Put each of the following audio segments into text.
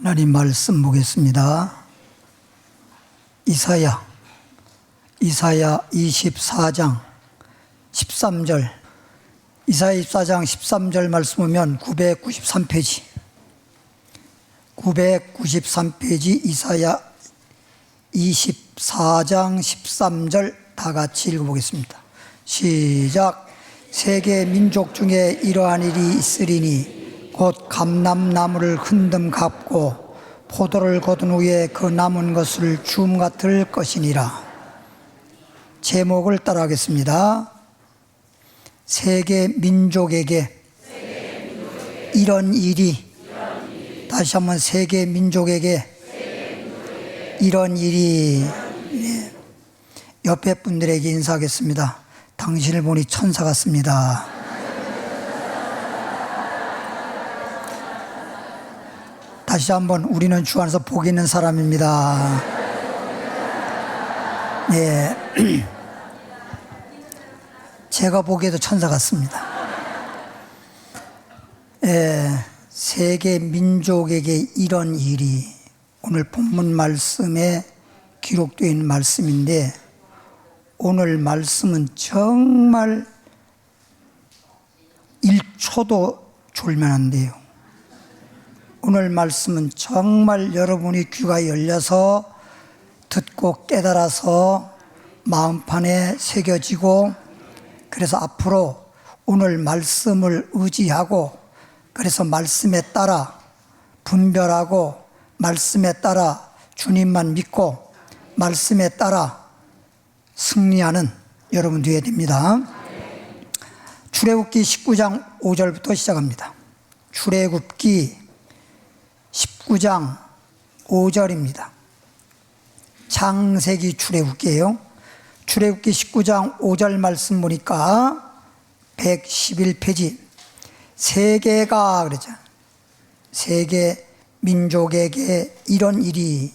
하나님 말씀 보겠습니다. 이사야 24장 13절, 이사야 24장 13절 말씀 보면 993페이지 이사야 24장 13절 다 같이 읽어보겠습니다. 시작. 세계 민족 중에 이러한 일이 있으리니 곧 감람나무를 흔듦 같고 포도를 거둔 후에 그 남은 것을 줌 같을 것이니라. 제목을 따라하겠습니다. 세계 민족에게 이런 일이, 다시 한번 세계 민족에게 이런 일이. 네. 옆에 분들에게 인사하겠습니다. 당신을 보니 천사 같습니다. 다시 한번, 우리는 주 안에서 복 있는 사람입니다. 네. 제가 보기에도 천사 같습니다. 세계 민족에게 이런 일이, 오늘 본문 말씀에 기록되어 있는 말씀인데, 오늘 말씀은 정말 1초도 졸면 안 돼요. 오늘 말씀은 정말 여러분이 귀가 열려서 듣고 깨달아서 마음판에 새겨지고, 그래서 앞으로 오늘 말씀을 의지하고, 그래서 말씀에 따라 분별하고, 말씀에 따라 주님만 믿고, 말씀에 따라 승리하는 여러분 되어야 됩니다. 출애굽기 19장 5절부터 시작합니다. 출애굽기 19장 5절입니다. 창세기 출애굽기예요. 출애굽기 19장 5절 말씀 보니까 111페이지, 세계가 그러죠. 세계 민족에게 이런 일이,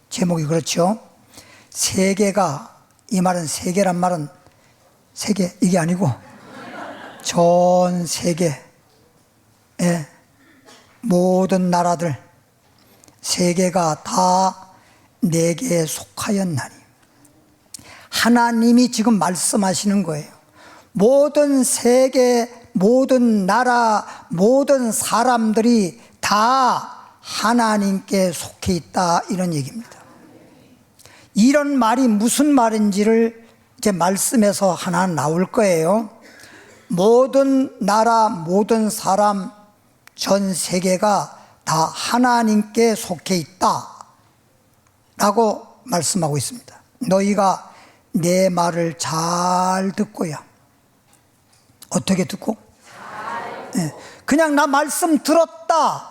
제목이 그렇죠. 세계가, 이 말은 세계란 말은 세계 이게 아니고 전 세계의 모든 나라들, 세계가 다 내게 속하였나니. 하나님이 지금 말씀하시는 거예요. 모든 세계, 모든 나라, 모든 사람들이 다 하나님께 속해 있다, 이런 얘기입니다. 이런 말이 무슨 말인지를 이제 말씀에서 하나 나올 거예요. 모든 나라, 모든 사람, 전 세계가 다 하나님께 속해 있다 라고 말씀하고 있습니다. 너희가 내 말을 잘 듣고야. 어떻게 듣고? 네. 그냥 나 말씀 들었다고만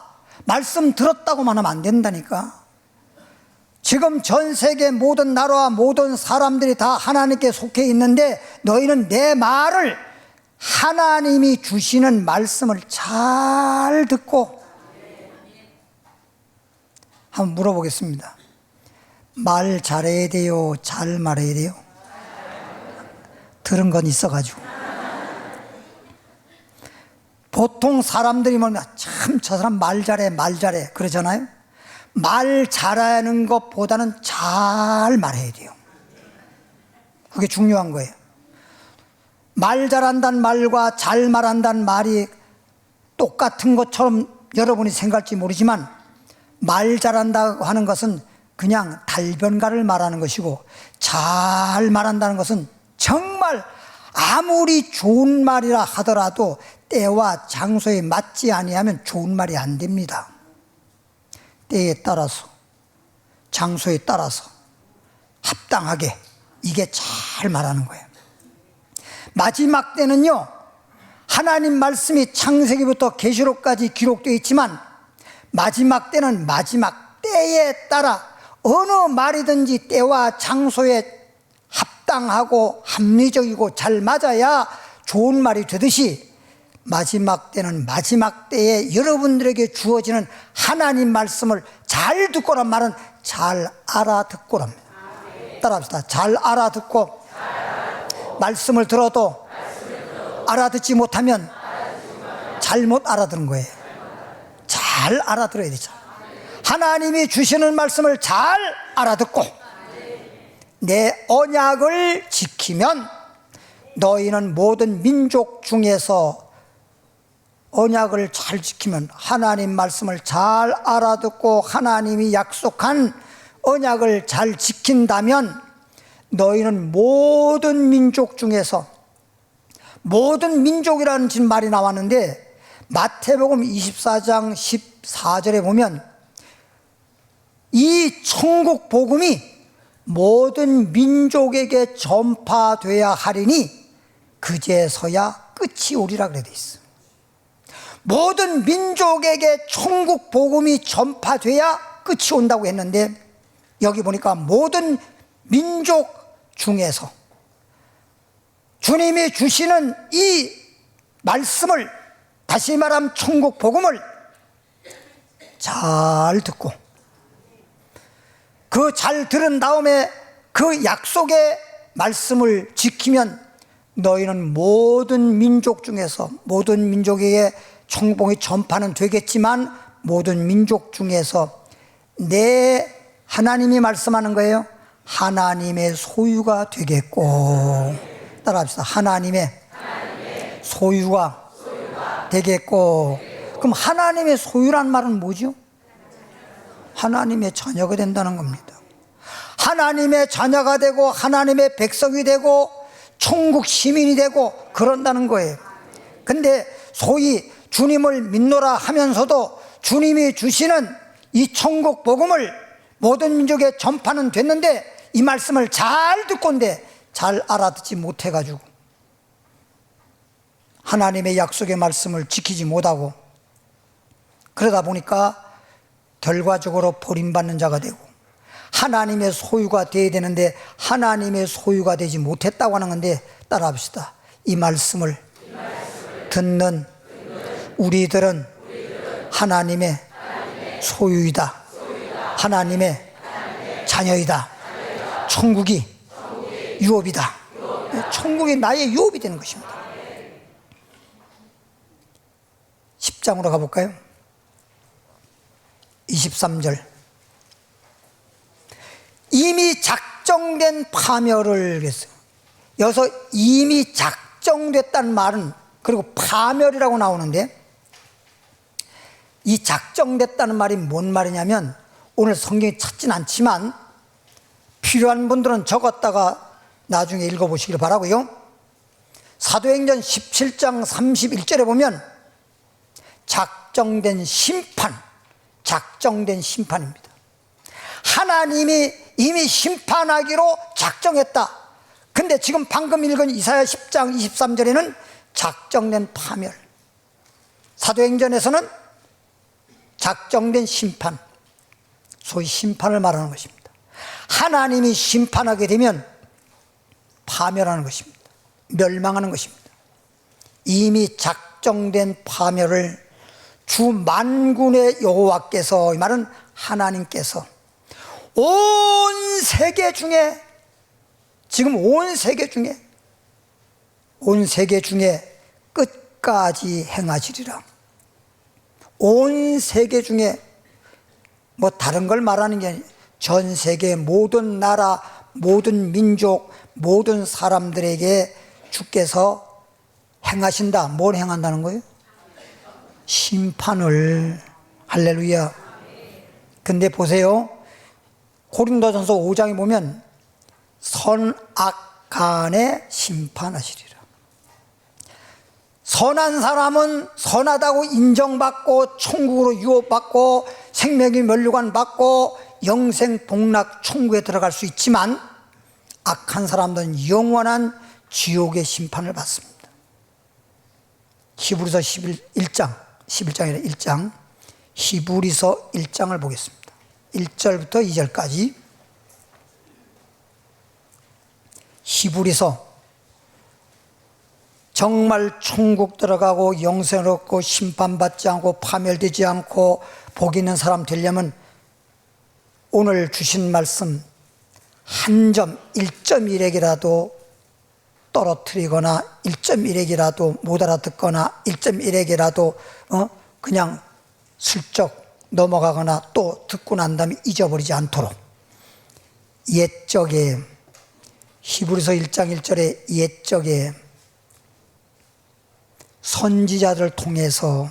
하면 안 된다니까. 지금 전 세계 모든 나라와 모든 사람들이 다 하나님께 속해 있는데, 너희는 내 말을, 하나님이 주시는 말씀을 잘 듣고. 한번 물어보겠습니다. 말 잘해야 돼요? 잘 말해야 돼요? 들은 건 있어가지고. 보통 사람들이 뭐냐, 참 저 사람 말 잘해 그러잖아요. 말 잘하는 것보다는 잘 말해야 돼요. 그게 중요한 거예요. 말 잘한다는 말과 잘 말한다는 말이 똑같은 것처럼 여러분이 생각할지 모르지만, 말 잘한다고 하는 것은 그냥 달변가를 말하는 것이고, 잘 말한다는 것은 정말 아무리 좋은 말이라 하더라도 때와 장소에 맞지 아니하면 좋은 말이 안 됩니다. 때에 따라서, 장소에 따라서 합당하게, 이게 잘 말하는 거예요. 마지막 때는요, 하나님 말씀이 창세기부터 계시록까지 기록되어 있지만, 마지막 때는 마지막 때에 따라 어느 말이든지 때와 장소에 합당하고 합리적이고 잘 맞아야 좋은 말이 되듯이, 마지막 때는 마지막 때에 여러분들에게 주어지는 하나님 말씀을 잘 듣고란 말은 잘 알아듣고랍니다. 따라합시다. 잘 알아듣고, 말씀을 들어도 알아듣지 못하면 잘못 알아듣는 거예요. 잘 알아들어야 되죠. 하나님이 주시는 말씀을 잘 알아듣고 내 언약을 지키면 너희는 모든 민족 중에서 언약을 잘 지키면 하나님 말씀을 잘 알아듣고 하나님이 약속한 언약을 잘 지킨다면 너희는 모든 민족 중에서 모든 민족이라는 지금 말이 나왔는데 마태복음 24장 14절에 보면 이 천국 복음이 모든 민족에게 전파돼야 하리니 그제서야 끝이 오리라 그래 돼 있어. 모든 민족에게 천국 복음이 전파돼야 끝이 온다고 했는데 여기 보니까 모든 민족 중에서 주님이 주시는 이 말씀을, 다시 말하면 천국 복음을 잘 듣고 그 잘 들은 다음에 그 약속의 말씀을 지키면 너희는 모든 민족 중에서, 모든 민족에게 천국복음이 전파는 되겠지만 모든 민족 중에서 내 하나님이 말씀하는 거예요. 하나님의 소유가 되겠고, 따라합시다. 하나님의 소유가 되겠고. 그럼 하나님의 소유란 말은 뭐죠? 하나님의 자녀가 된다는 겁니다. 하나님의 자녀가 되고 하나님의 백성이 되고 천국 시민이 되고 그런다는 거예요. 근데 소위 주님을 믿노라 하면서도 주님이 주시는 이 천국 복음을 모든 민족에 전파는 됐는데 이 말씀을 잘 듣건데 잘 알아듣지 못해가지고 하나님의 약속의 말씀을 지키지 못하고 그러다 보니까 결과적으로 버림받는 자가 되고 하나님의 소유가 되어야 되는데 하나님의 소유가 되지 못했다고 하는 건데, 따라합시다. 이 말씀을 듣는 우리들은 하나님의 소유이다. 하나님의 자녀이다. 천국이 유업이다. 천국이 나의 유업이 되는 것입니다. 10장으로 가볼까요? 23절. 이미 작정된 파멸을 했어요. 여기서 이미 작정됐다는 말은, 그리고 파멸이라고 나오는데 이 작정됐다는 말이 뭔 말이냐면, 오늘 성경에 찾진 않지만 필요한 분들은 적었다가 나중에 읽어보시길 바라고요. 사도행전 17장 31절에 보면 작정된 심판, 작정된 심판입니다. 하나님이 이미 심판하기로 작정했다. 근데 지금 방금 읽은 이사야 10장 23절에는 작정된 파멸, 사도행전에서는 작정된 심판, 소위 심판을 말하는 것입니다. 하나님이 심판하게 되면 파멸하는 것입니다. 멸망하는 것입니다. 이미 작정된 파멸을 주 만군의 여호와께서, 이 말은 하나님께서 온 세계 중에, 지금 온 세계 중에 끝까지 행하시리라. 온 세계 중에 뭐 다른 걸 말하는 게 아니라 전 세계 모든 나라, 모든 민족, 모든 사람들에게 주께서 행하신다. 뭘 행한다는 거예요? 심판을. 할렐루야. 근데 보세요, 고린도전서 5장에 보면 선악 간에 심판하시리라. 선한 사람은 선하다고 인정받고 천국으로 유업받고 생명의 면류관 받고 영생 복락 천국에 들어갈 수 있지만, 악한 사람들은 영원한 지옥의 심판을 받습니다. 히브리서 11장이라 1장, 히브리서 1장을 보겠습니다. 1절부터 2절까지. 히브리서, 정말 천국 들어가고 영생을 얻고 심판받지 않고 파멸되지 않고 복 있는 사람 되려면 오늘 주신 말씀 한 점 1.1핵이라도 떨어뜨리거나 1.1핵이라도 못 알아듣거나 1.1핵이라도 그냥 슬쩍 넘어가거나 또 듣고 난 다음에 잊어버리지 않도록 옛적에 히브리서 1장 1절에 옛적에 선지자들을 통해서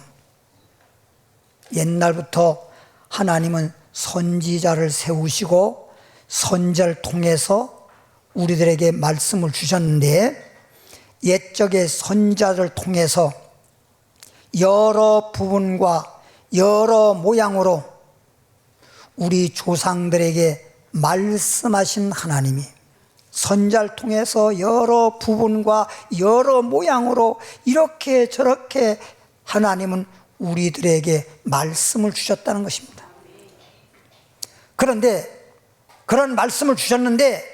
옛날부터 하나님은 선지자를 세우시고 선지자를 통해서 우리들에게 말씀을 주셨는데 옛적의 선지자를 통해서 여러 부분과 여러 모양으로 우리 조상들에게 말씀하신 하나님이 선지자를 통해서 여러 부분과 여러 모양으로 이렇게 저렇게 하나님은 우리들에게 말씀을 주셨다는 것입니다. 그런데 그런 말씀을 주셨는데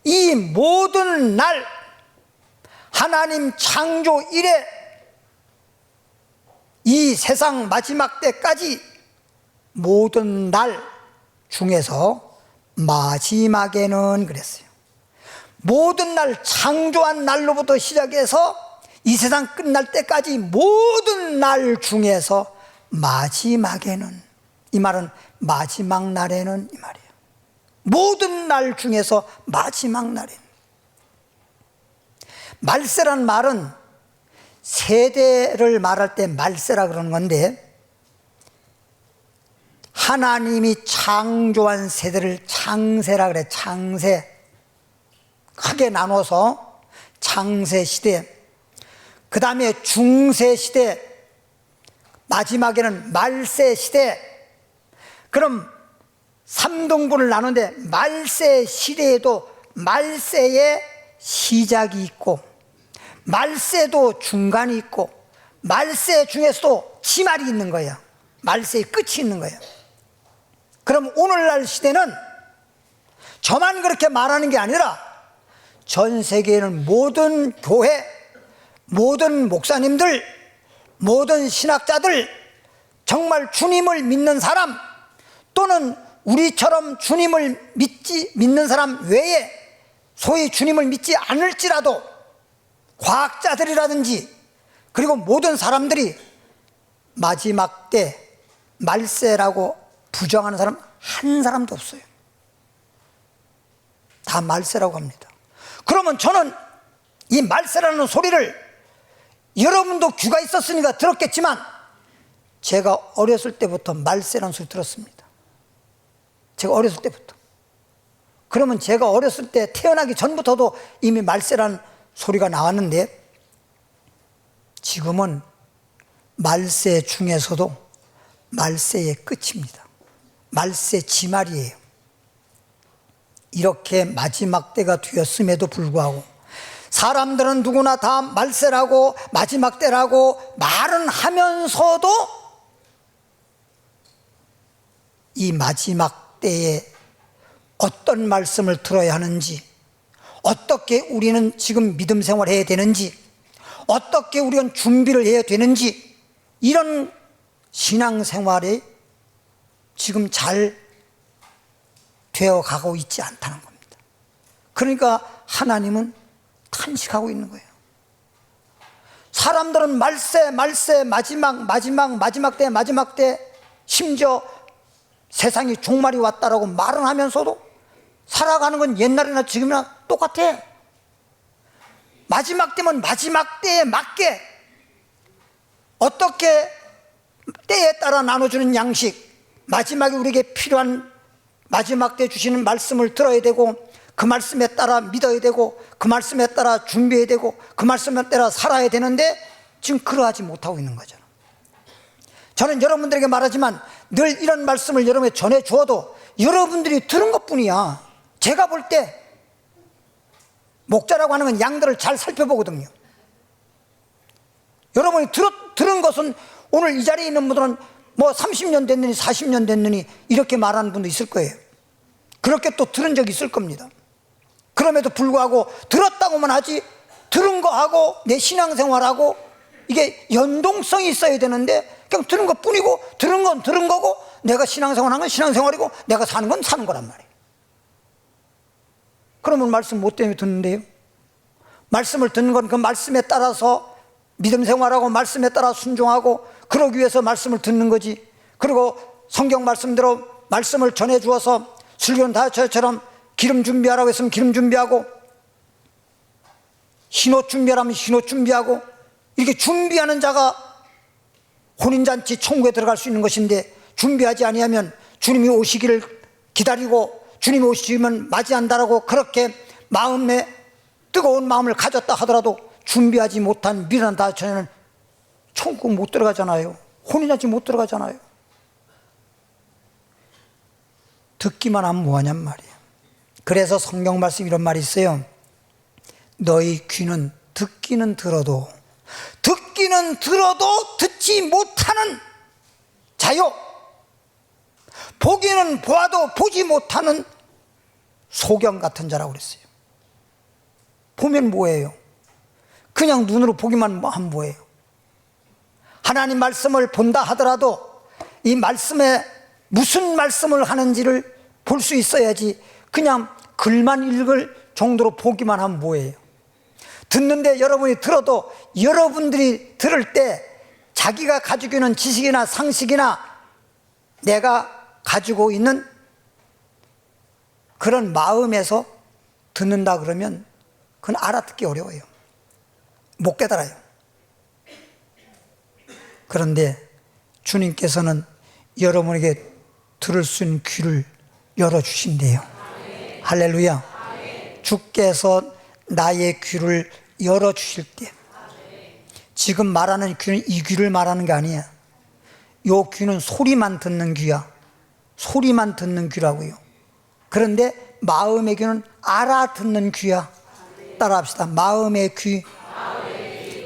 이 모든 날 하나님 창조 이래 이 세상 마지막 때까지 모든 날 중에서 마지막에는 그랬어요. 모든 날 창조한 날로부터 시작해서 이 세상 끝날 때까지 모든 날 중에서 마지막에는, 이 말은 마지막 날에는 이 말이에요. 모든 날 중에서 마지막 날에는. 말세란 말은 세대를 말할 때 말세라 그러는 건데 하나님이 창조한 세대를 창세라 그래. 창세. 크게 나눠서 창세 시대, 그 다음에 중세 시대, 마지막에는 말세 시대. 그럼 3등분을 나누는데 말세 시대에도 말세의 시작이 있고 말세도 중간이 있고 말세 중에서도 지말이 있는 거예요. 말세의 끝이 있는 거예요. 그럼 오늘날 시대는 저만 그렇게 말하는 게 아니라 전 세계에는 모든 교회, 모든 목사님들, 모든 신학자들, 정말 주님을 믿는 사람 또는 우리처럼 주님을 믿는 사람 외에 소위 주님을 믿지 않을지라도 과학자들이라든지 그리고 모든 사람들이 마지막 때 말세라고 부정하는 사람 한 사람도 없어요. 다 말세라고 합니다. 그러면 저는 이 말세라는 소리를 여러분도 귀가 있었으니까 들었겠지만 제가 어렸을 때부터 말세라는 소리 들었습니다. 제가 어렸을 때부터. 그러면 제가 어렸을 때 태어나기 전부터도 이미 말세라는 소리가 나왔는데 지금은 말세 중에서도 말세의 끝입니다. 말세 지말이에요. 이렇게 마지막 때가 되었음에도 불구하고 사람들은 누구나 다 말세라고 마지막 때라고 말은 하면서도 이 마지막 때에 어떤 말씀을 들어야 하는지, 어떻게 우리는 지금 믿음 생활해야 되는지, 어떻게 우리는 준비를 해야 되는지, 이런 신앙생활이 지금 잘 되어가고 있지 않다는 겁니다. 그러니까 하나님은 탄식하고 있는 거예요. 사람들은 말세 마지막 때 심지어 세상이 종말이 왔다라고 말은 하면서도 살아가는 건 옛날이나 지금이나 똑같아. 마지막 때면 마지막 때에 맞게 어떻게 때에 따라 나눠주는 양식, 마지막에 우리에게 필요한 마지막 때 주시는 말씀을 들어야 되고 그 말씀에 따라 믿어야 되고 그 말씀에 따라 준비해야 되고 그 말씀에 따라 살아야 되는데 지금 그러하지 못하고 있는 거죠. 저는 여러분들에게 말하지만 늘 이런 말씀을 여러분에게 전해주어도 여러분들이 들은 것뿐이야. 제가 볼 때 목자라고 하는 건 양들을 잘 살펴보거든요. 여러분이 들은 것은 오늘 이 자리에 있는 분들은 뭐 30년 됐느니 40년 됐느니 이렇게 말하는 분도 있을 거예요. 그렇게 또 들은 적이 있을 겁니다. 그럼에도 불구하고 들었다고만 하지 들은 거하고 내 신앙생활하고 이게 연동성이 있어야 되는데 그냥 들은 것 뿐이고 들은 건 들은 거고 내가 신앙생활하는 건 신앙생활이고 내가 사는 건 사는 거란 말이에요. 그러면 말씀 뭐 때문에 듣는데요? 말씀을 듣는 건 그 말씀에 따라서 믿음 생활하고 말씀에 따라 순종하고 그러기 위해서 말씀을 듣는 거지. 그리고 성경 말씀대로 말씀을 전해 주어서 술교는 다처럼 기름 준비하라고 했으면 기름 준비하고, 흰옷 준비하라면 흰옷 준비하고, 이렇게 준비하는 자가 혼인잔치 천국에 들어갈 수 있는 것인데, 준비하지 아니하면 주님이 오시기를 기다리고 주님이 오시면 맞이한다라고 그렇게 마음에 뜨거운 마음을 가졌다 하더라도 준비하지 못한 미련한 다처녀는 천국 못 들어가잖아요. 혼인잔치 못 들어가잖아요. 듣기만 하면 뭐하냔 말이에요. 그래서 성경 말씀 이런 말이 있어요. 너희 귀는 듣기는 들어도 듣지 못하는 자요, 보기는 보아도 보지 못하는 소경 같은 자라고 그랬어요. 보면 뭐예요? 그냥 눈으로 보기만 하면 뭐예요? 하나님 말씀을 본다 하더라도 이 말씀에 무슨 말씀을 하는지를 볼 수 있어야지, 그냥 글만 읽을 정도로 보기만 하면 뭐예요? 듣는데 여러분이 들어도 여러분들이 들을 때 자기가 가지고 있는 지식이나 상식이나 내가 가지고 있는 그런 마음에서 듣는다 그러면 그건 알아듣기 어려워요. 못 깨달아요. 그런데 주님께서는 여러분에게 들을 수 있는 귀를 열어주신대요. 할렐루야. 주께서 나의 귀를 열어주실 때, 지금 말하는 귀는 이 귀를 말하는 게 아니야. 요 귀는 소리만 듣는 귀야. 소리만 듣는 귀라고요. 그런데 마음의 귀는 알아듣는 귀야. 따라합시다. 마음의 귀,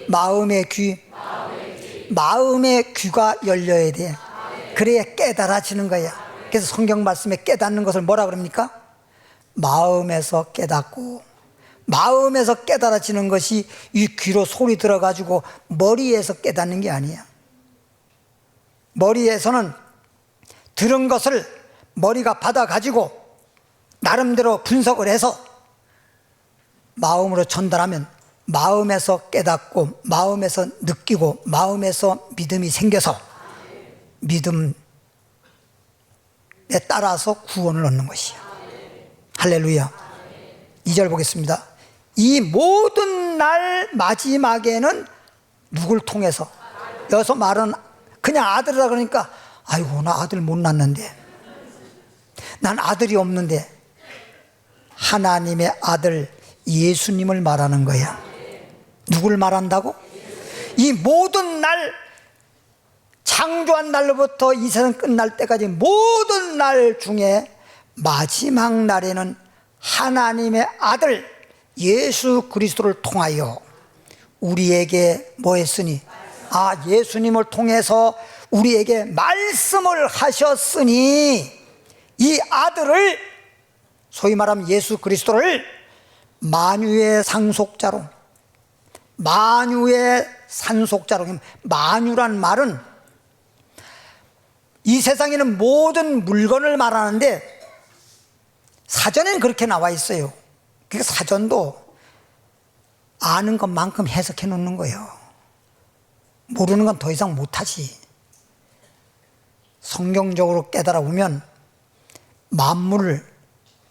마음의 귀, 마음의 귀가 열려야 돼. 그래야 깨달아지는 거야. 그래서 성경 말씀에 깨닫는 것을 뭐라 그럽니까? 마음에서 깨닫고, 마음에서 깨달아지는 것이 이 귀로 소리 들어가지고 머리에서 깨닫는 게 아니야. 머리에서는 들은 것을 머리가 받아가지고 나름대로 분석을 해서 마음으로 전달하면 마음에서 깨닫고, 마음에서 느끼고, 마음에서 믿음이 생겨서 믿음에 따라서 구원을 얻는 것이야. 할렐루야. 2절 보겠습니다. 이 모든 날 마지막에는 누굴 통해서, 여기서 말은 그냥 아들이라 그러니까 아이고 나 아들 못 낳는데, 난 아들이 없는데, 하나님의 아들 예수님을 말하는 거야. 누굴 말한다고? 이 모든 날, 창조한 날로부터 이 세상 끝날 때까지 모든 날 중에 마지막 날에는 하나님의 아들 예수 그리스도를 통하여 우리에게 뭐 했으니, 예수님을 통해서 우리에게 말씀을 하셨으니, 이 아들을, 소위 말하면 예수 그리스도를 만유의 상속자로, 만유의 산속자로, 만유란 말은 이 세상에는 모든 물건을 말하는데 사전에는 그렇게 나와 있어요. 그 사전도 아는 것만큼 해석해 놓는 거예요. 모르는 건 더 이상 못하지. 성경적으로 깨달아 보면 만물,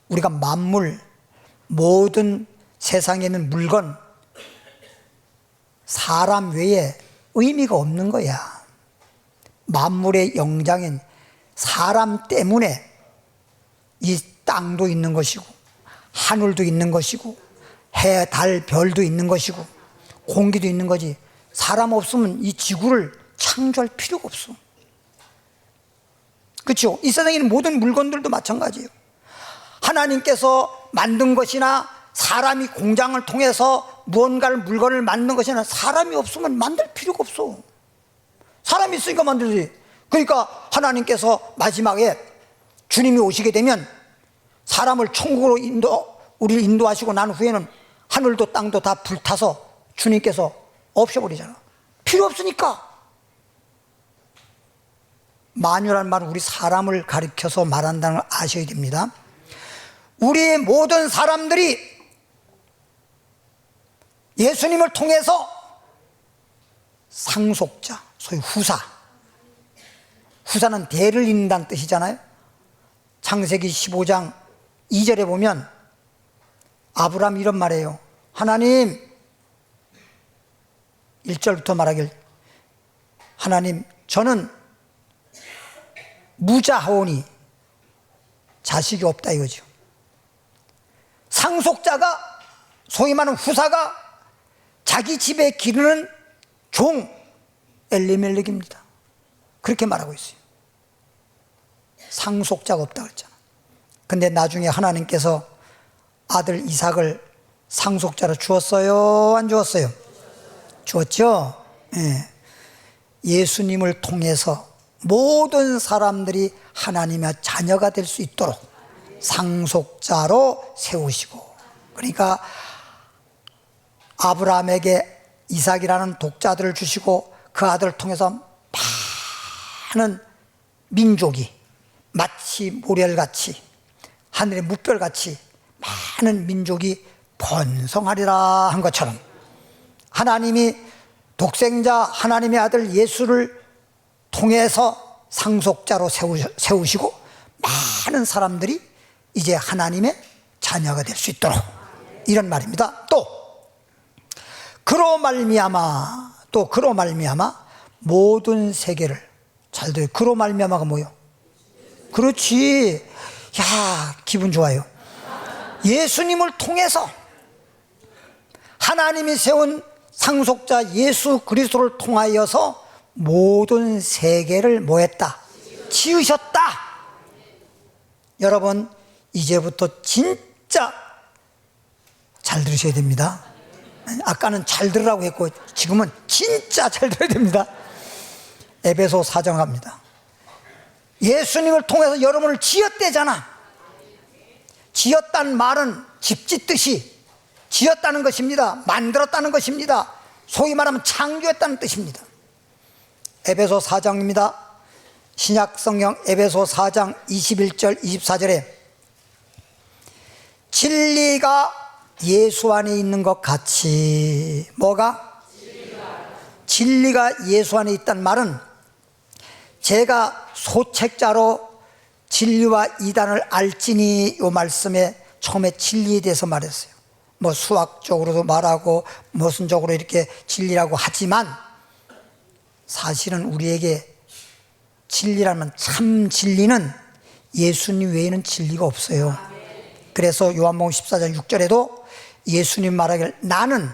우리가 만물, 모든 세상에 있는 물건, 사람 외에 의미가 없는 거야. 만물의 영장인 사람 때문에 이 땅도 있는 것이고, 하늘도 있는 것이고, 해, 달, 별도 있는 것이고, 공기도 있는 거지. 사람 없으면 이 지구를 창조할 필요가 없어. 그렇죠? 이 세상에 있는 모든 물건들도 마찬가지예요. 하나님께서 만든 것이나 사람이 공장을 통해서 무언가를, 물건을 만든 것이나 사람이 없으면 만들 필요가 없어. 사람이 있으니까 만들지. 그러니까 하나님께서 마지막에 주님이 오시게 되면 사람을 천국으로 우리를 인도하시고 난 후에는 하늘도 땅도 다 불타서 주님께서 없애버리잖아. 필요 없으니까. 만유란 말은 우리 사람을 가리켜서 말한다는 걸 아셔야 됩니다. 우리의 모든 사람들이 예수님을 통해서 상속자, 소위 후사, 후사는 대를 잇는다는 뜻이잖아요. 창세기 15장 2절에 보면 아브라함이 이런 말이에요. 하나님, 1절부터 말하길, 하나님, 저는 무자하오니 자식이 없다 이거죠. 상속자가, 소위 말하는 후사가 자기 집에 기르는 종 엘리멜렉입니다. 그렇게 말하고 있어요. 상속자가 없다 그랬잖아. 근데 나중에 하나님께서 아들 이삭을 상속자로 주었어요, 안 주었어요? 주었죠. 예. 예수님을 통해서 모든 사람들이 하나님의 자녀가 될 수 있도록 상속자로 세우시고, 그러니까 아브라함에게 이삭이라는 독자들을 주시고 그 아들을 통해서 많은 민족이 마치 모래알같이 하늘의 뭇별같이 많은 민족이 번성하리라 한 것처럼, 하나님이 독생자 하나님의 아들 예수를 통해서 상속자로 세우시고 많은 사람들이 이제 하나님의 자녀가 될 수 있도록, 이런 말입니다. 또 그로 말미암아 모든 세계를, 잘 들어요. 그로 말미암아가 뭐예요? 그렇지. 야, 기분 좋아요. 예수님을 통해서 하나님이 세운 상속자 예수 그리스도를 통하여서 모든 세계를 뭐했다? 지으셨다. 여러분, 이제부터 진짜 잘 들으셔야 됩니다. 아까는 잘 들으라고 했고 지금은 진짜 잘 들어야 됩니다. 에베소 4장 갑니다. 예수님을 통해서 여러분을 지었대잖아. 지었다는 말은 집 짓듯이 지었다는 것입니다. 만들었다는 것입니다. 소위 말하면 창조했다는 뜻입니다. 에베소 4장입니다. 신약성경 에베소 4장 21절 24절에 진리가 예수 안에 있는 것 같이, 뭐가? 진리가 예수 안에 있다는 말은, 제가 소책자로 진리와 이단을 알지니, 이 말씀에 처음에 진리에 대해서 말했어요. 뭐 수학적으로도 말하고 무슨 적으로 이렇게 진리라고 하지만 사실은 우리에게 진리라면, 참 진리는 예수님 외에는 진리가 없어요. 그래서 요한복음 14장 6절에도 예수님 말하길, 나는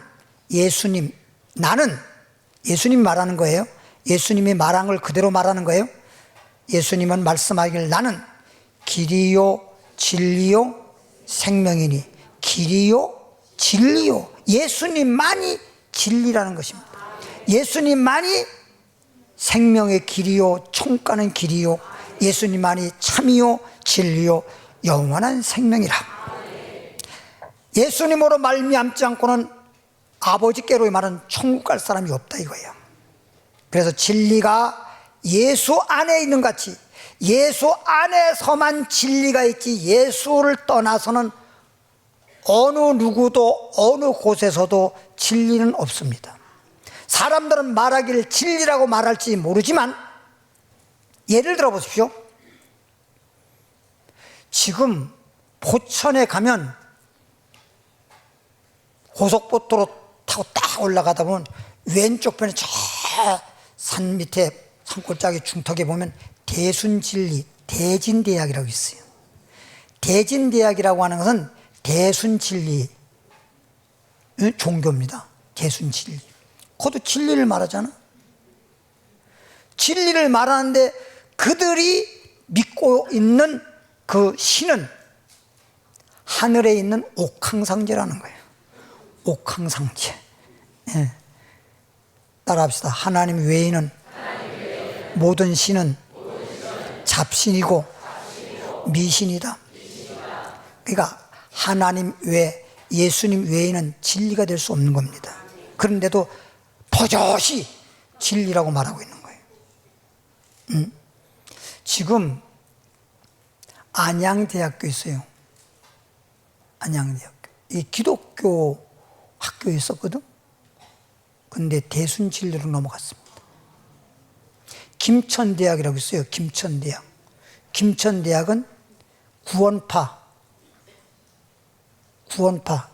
예수님 말하는 거예요. 예수님이 말한 걸 그대로 말하는 거예요. 예수님은 말씀하길, 나는 길이요 진리요 생명이니. 길이요 진리요, 예수님만이 진리라는 것입니다. 예수님만이 생명의 길이요 총가는 길이요, 예수님만이 참이요 진리요 영원한 생명이라. 예수님으로 말미암지 않고는 아버지께로 말하는 천국 갈 사람이 없다 이거예요. 그래서 진리가 예수 안에 있는 같이 예수 안에서만 진리가 있지, 예수를 떠나서는 어느 누구도 어느 곳에서도 진리는 없습니다. 사람들은 말하기를 진리라고 말할지 모르지만, 예를 들어 보십시오. 지금 포천에 가면 고속버스로 타고 딱 올라가다 보면 왼쪽 편에 저 산 밑에 산골짜기 중턱에 보면 대순진리, 대진대학이라고 있어요. 대진대학이라고 하는 것은 대순진리 종교입니다. 대순진리. 그것도 진리를 말하잖아. 진리를 말하는데 그들이 믿고 있는 그 신은 하늘에 있는 옥황상제라는 거예요. 옥황상제. 예. 따라합시다. 하나님 외에는 모든 신은 잡신이고 미신이다. 그러니까 하나님 외, 예수님 외에는 진리가 될 수 없는 겁니다. 그런데도 버젓이 진리라고 말하고 있는 거예요. 지금 안양대학교 있어요. 안양대학교. 이 기독교 학교에 있었거든. 근데 대순진리로 넘어갔습니다. 김천대학이라고 있어요. 김천대학. 김천대학은 구원파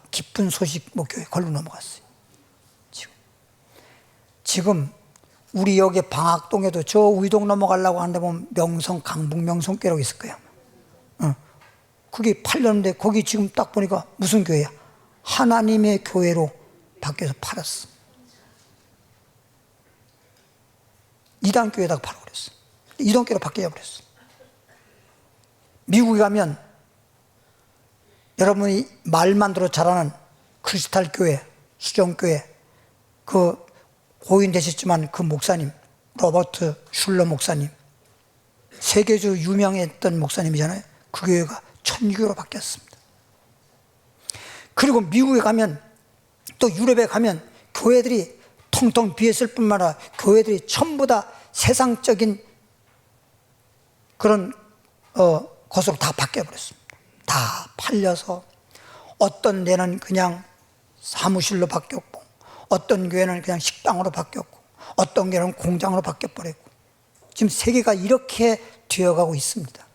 기쁜 소식 목교회 걸로 넘어갔어요. 지금 우리 여기 방학동에도 저 우이동 넘어가려고 하는데 보면 명성, 강북 명성교회라고 있을 거야. 그게 8년인데 거기 지금 딱 보니까 무슨 교회야? 하나님의 교회로 바뀌어서 팔았어. 이단교회에다가 팔아버렸어. 이단교회로 바뀌어버렸어. 미국에 가면 여러분이 말만 들어 잘하는 크리스탈 교회, 수정교회, 그 고인 되셨지만 그 목사님, 로버트 슐러 목사님, 세계적으로 유명했던 목사님이잖아요. 그 교회가 천주교로 바뀌었습니다. 그리고 미국에 가면 또 유럽에 가면 교회들이 텅텅 비었을 뿐만 아니라 교회들이 전부 다 세상적인 그런 것으로 다 바뀌어버렸습니다. 다 팔려서 어떤 데는 그냥 사무실로 바뀌었고 어떤 교회는 그냥 식당으로 바뀌었고 어떤 교회는 공장으로 바뀌어버렸고 지금 세계가 이렇게 되어가고 있습니다.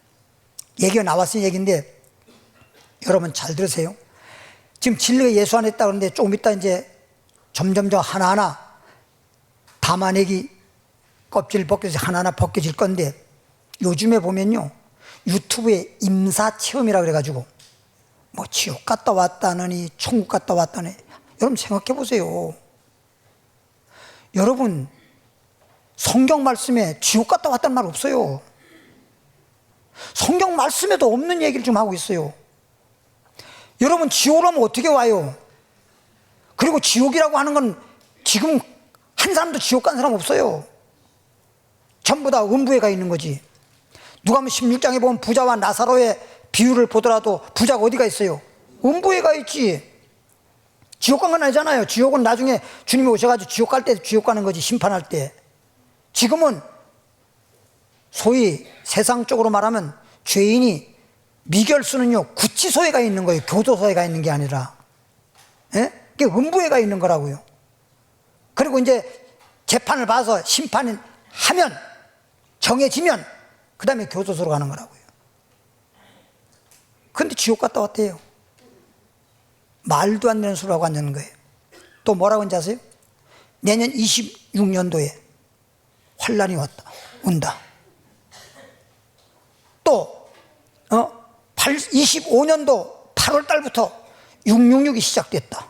얘기가 나왔으니 얘기인데 여러분 잘 들으세요. 지금 진리가 예수 안에 있다 그러는데 조금 있다 이제 점점점 하나하나 담아내기 껍질 벗겨서 하나하나 벗겨질 건데 요즘에 보면요 유튜브에 임사체험이라고 그래가지고 뭐 지옥 갔다 왔다느니 천국 갔다 왔다느니 여러분 생각해 보세요. 여러분 성경 말씀에 지옥 갔다 왔다는 말 없어요. 성경 말씀에도 없는 얘기를 좀 하고 있어요. 여러분 지옥으로 하면 어떻게 와요? 그리고 지옥이라고 하는 건 지금 한 사람도 지옥 간 사람 없어요. 전부 다 음부에 가 있는 거지. 누가복음 16장에 보면 부자와 나사로의 비유를 보더라도 부자가 어디가 있어요? 음부에 가 있지. 지옥 간 건 아니잖아요. 지옥은 나중에 주님이 오셔가지고 지옥 갈 때 지옥 가는 거지, 심판할 때. 지금은 소위 세상적으로 말하면 죄인이 미결수는요 구치소에 가 있는 거예요. 교도소에 가 있는 게 아니라. 예? 그게 음부에 가 있는 거라고요. 그리고 이제 재판을 봐서 심판을 하면 정해지면 그 다음에 교도소로 가는 거라고요. 그런데 지옥 갔다 왔대요. 말도 안 되는 소리 하고 앉는 거예요. 또 뭐라고 하는지 아세요? 내년 26년도에 환란이 온다. 또 25년도 8월 달부터 666이 시작됐다.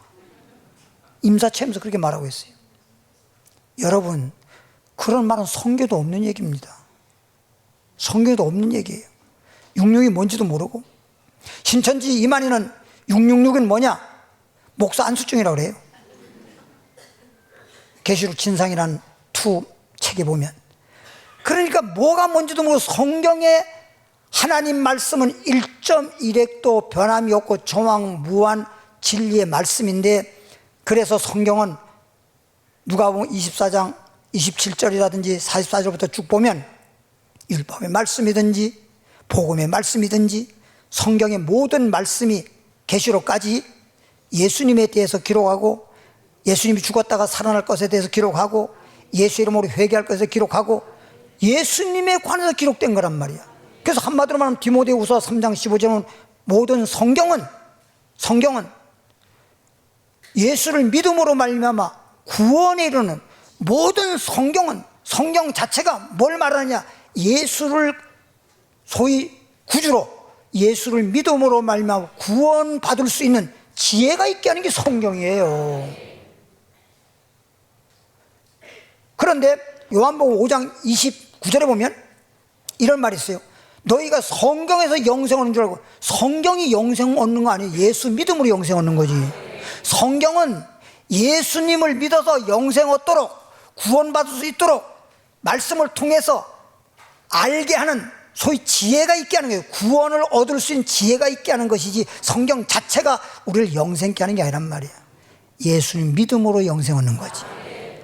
임사체험에서 그렇게 말하고 있어요. 여러분 그런 말은 성경에도 없는 얘기입니다. 성경에도 없는 얘기예요. 666이 뭔지도 모르고 신천지 이만희는 666은 뭐냐? 목사 안수증이라고 그래요. 계시록 진상이라는 투 책에 보면. 그러니까 뭐가 뭔지도 모르고 성경에 하나님 말씀은 1.1핵도 변함이 없고 정황무한 진리의 말씀인데 그래서 성경은 누가복음 24장 27절이라든지 44절부터 쭉 보면 율법의 말씀이든지 복음의 말씀이든지 성경의 모든 말씀이 계시록까지 예수님에 대해서 기록하고 예수님이 죽었다가 살아날 것에 대해서 기록하고 예수 이름으로 회개할 것에 기록하고 예수님에 관해서 기록된 거란 말이야. 그래서 한마디로 말하면 디모데후서 3장 15절은 모든 성경은 예수를 믿음으로 말미암아 구원에 이르는 모든 성경은 성경 자체가 뭘 말하느냐? 예수를 소위 구주로 예수를 믿음으로 말미암아 구원받을 수 있는 지혜가 있게 하는 게 성경이에요. 그런데 요한복음 5장 29절에 보면 이런 말이 있어요. 너희가 성경에서 영생 얻는 줄 알고 성경이 영생 얻는 거 아니에요. 예수 믿음으로 영생 얻는 거지. 성경은 예수님을 믿어서 영생 얻도록 구원받을 수 있도록 말씀을 통해서 알게 하는 소위 지혜가 있게 하는 거예요. 구원을 얻을 수 있는 지혜가 있게 하는 것이지 성경 자체가 우리를 영생케 하는 게 아니란 말이야. 예수님 믿음으로 영생 얻는 거지.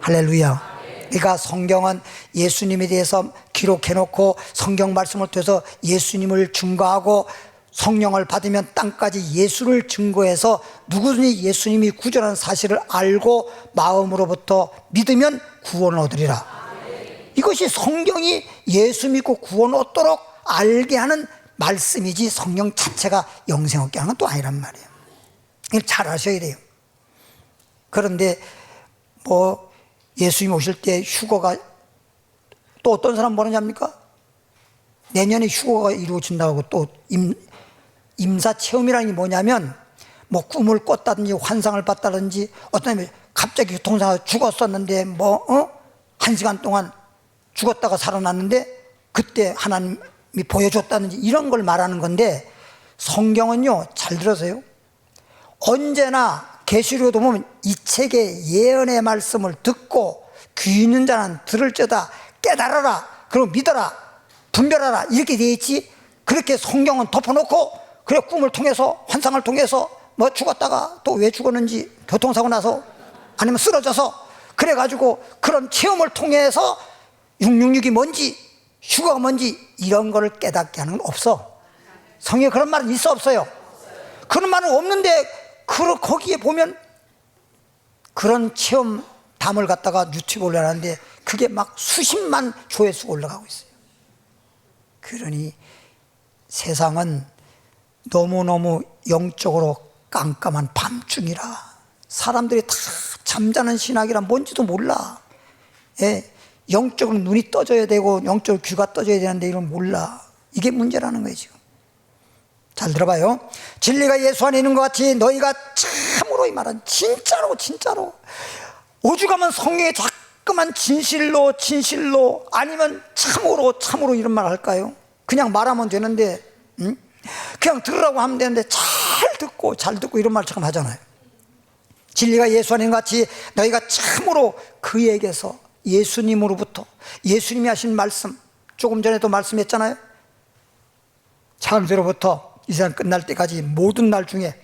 할렐루야. 그러니까 성경은 예수님에 대해서 기록해놓고 성경 말씀을 통해서 예수님을 증거하고 성령을 받으면 땅까지 예수를 증거해서 누구든지 예수님이 구주라는 사실을 알고 마음으로부터 믿으면 구원을 얻으리라. 이것이 성경이 예수 믿고 구원 얻도록 알게 하는 말씀이지 성경 자체가 영생 얻게 하는 건 또 아니란 말이에요. 이걸 잘 아셔야 돼요. 그런데 뭐 예수님 오실 때 휴거가 또 어떤 사람 뭐라는지 압니까? 내년에 휴거가 이루어진다고 또 임사 체험이라는 게 뭐냐면 뭐 꿈을 꿨다든지 환상을 봤다든지 어떤 사람이 갑자기 교통사고 죽었었는데 한 시간 동안 죽었다가 살아났는데 그때 하나님이 보여줬다든지 이런 걸 말하는 건데 성경은요, 잘 들으세요. 언제나 계시록에도 보면 이 책의 예언의 말씀을 듣고 귀 있는 자는 들을지어다 깨달아라 그리고 믿어라 분별하라 이렇게 되어 있지. 그렇게 성경은 덮어놓고 그래 꿈을 통해서 환상을 통해서 뭐 죽었다가 또 왜 죽었는지 교통사고 나서 아니면 쓰러져서 그래가지고 그런 체험을 통해서 666이 뭔지 휴거가 뭔지 이런 거를 깨닫게 하는 건 없어. 성경에 그런 말은 있어 없어요? 그런 말은 없는데 거기에 보면 그런 체험담을 갖다가 유튜브에 올라가는데 그게 막 수십만 조회수가 올라가고 있어요. 그러니 세상은 너무너무 영적으로 깜깜한 밤중이라 사람들이 다 잠자는 신학이란 뭔지도 몰라. 예, 영적으로 눈이 떠져야 되고 영적으로 귀가 떠져야 되는데 이건 몰라. 이게 문제라는 거예요 지금. 잘 들어봐요. 진리가 예수 안에 있는 것 같이 너희가 참으로 이 말은 진짜로 오죽하면 성경에 자꾸만 진실로 아니면 참으로 이런 말 할까요? 그냥 말하면 되는데 그냥 들으라고 하면 되는데 잘 듣고 이런 말 참 하잖아요. 진리가 예수 안에 있는 것 같이 너희가 참으로 그에게서 예수님으로부터 예수님이 하신 말씀 조금 전에도 말씀했잖아요. 창세로부터 이 세상 끝날 때까지 모든 날 중에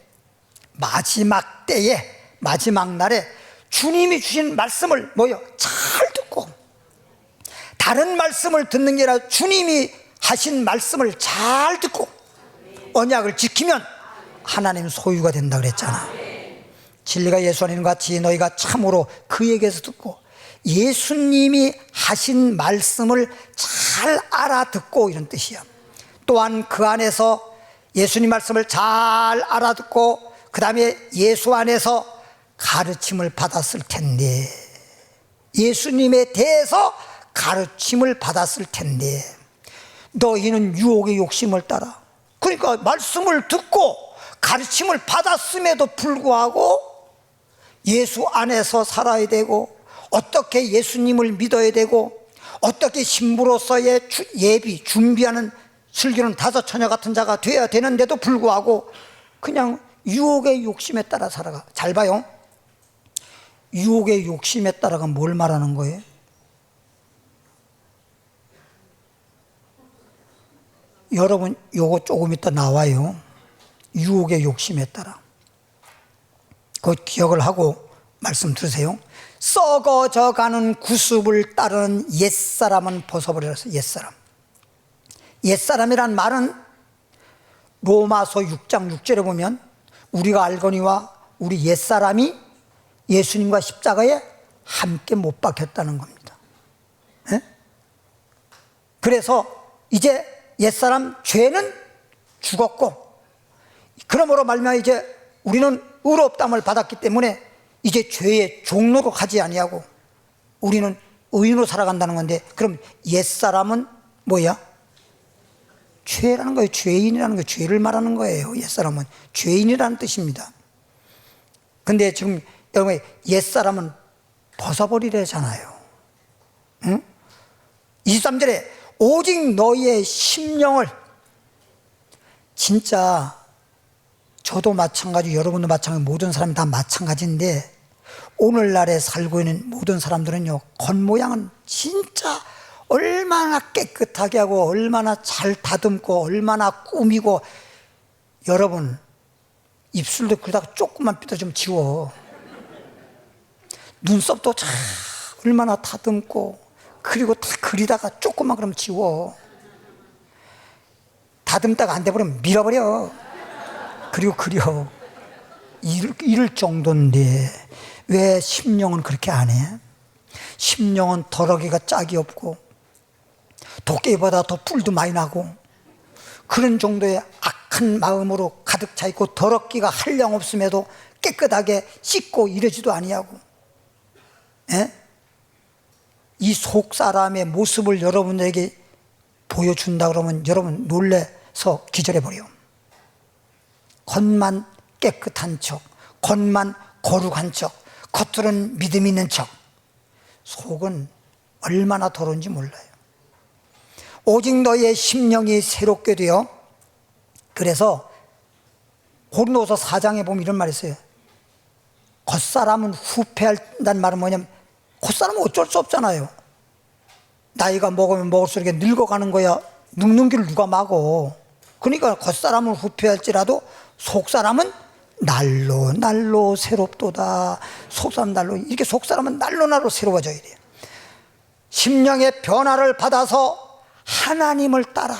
마지막 때에 마지막 날에 주님이 주신 말씀을 잘 듣고 다른 말씀을 듣는 게 아니라 주님이 하신 말씀을 잘 듣고 언약을 지키면 하나님 소유가 된다 그랬잖아. 진리가 예수 안에 있는 것 같이 너희가 참으로 그에게서 듣고 예수님이 하신 말씀을 잘 알아듣고 이런 뜻이야. 또한 그 안에서 예수님 말씀을 잘 알아듣고 그 다음에 예수 안에서 가르침을 받았을 텐데 예수님에 대해서 가르침을 받았을 텐데 너희는 유혹의 욕심을 따라 그러니까 말씀을 듣고 가르침을 받았음에도 불구하고 예수 안에서 살아야 되고 어떻게 예수님을 믿어야 되고 어떻게 신부로서의 예비 준비하는 슬기로운 다섯 처녀 같은 자가 되어야 되는데도 불구하고 그냥 유혹의 욕심에 따라 살아가. 잘 봐요. 유혹의 욕심에 따라가 뭘 말하는 거예요? 여러분 요거 조금 이따 나와요. 유혹의 욕심에 따라. 그거 기억을 하고 말씀 들으세요. 썩어져가는 구습을 따르는 옛사람은 벗어버려서 옛사람. 옛사람이란 말은 로마서 6장 6절에 보면 우리가 알거니와 우리 옛사람이 예수님과 십자가에 함께 못 박혔다는 겁니다. 네? 그래서 이제 옛사람 죄는 죽었고 그러므로 말미암아 이제 우리는 의롭다함을 받았기 때문에 이제 죄의 종로로 가지 아니하고 우리는 의인으로 살아간다는 건데 그럼 옛사람은 뭐야? 죄라는 거예요. 죄인이라는 거예요. 죄를 말하는 거예요. 옛사람은 죄인이라는 뜻입니다. 근데 지금 여러분 옛사람은 벗어버리래잖아요. 응? 23절에 오직 너희의 심령을 진짜 저도 마찬가지 여러분도 마찬가지 모든 사람이 다 마찬가지인데 오늘날에 살고 있는 모든 사람들은요 겉모양은 진짜 얼마나 깨끗하게 하고 얼마나 잘 다듬고 얼마나 꾸미고 여러분 입술도 그러다가 조금만 삐뚤어지면 지워. 눈썹도 참 얼마나 다듬고 그리고 다 그리다가 조금만 그러면 지워. 다듬다가 안 돼버리면 밀어버려. 그리고 그려. 이럴 정도인데 왜 심령은 그렇게 안 해? 심령은 더러기가 짝이 없고 도깨비보다 더 뿔도 많이 나고 그런 정도의 악한 마음으로 가득 차 있고 더럽기가 한량 없음에도 깨끗하게 씻고 이러지도 아니하고, 예? 이 속사람의 모습을 여러분에게 보여준다 그러면 여러분 놀래서 기절해버려요. 겉만 깨끗한 척, 겉만 거룩한 척, 겉으로는 믿음 있는 척, 속은 얼마나 더러운지 몰라요. 오직 너의 심령이 새롭게 되어, 그래서 고린도서 4장에 보면 이런 말이 있어요. 겉사람은 후패한다는 말은 뭐냐면, 겉사람은 어쩔 수 없잖아요. 나이가 먹으면 먹을수록 늙어가는 거야. 늙는 길을 누가 막어. 그러니까 겉사람은 후패할지라도 속사람은 날로 날로 새롭도다. 속사람 날로, 이렇게 속사람은 날로 날로 새로워져야 돼요. 심령의 변화를 받아서 하나님을 따라,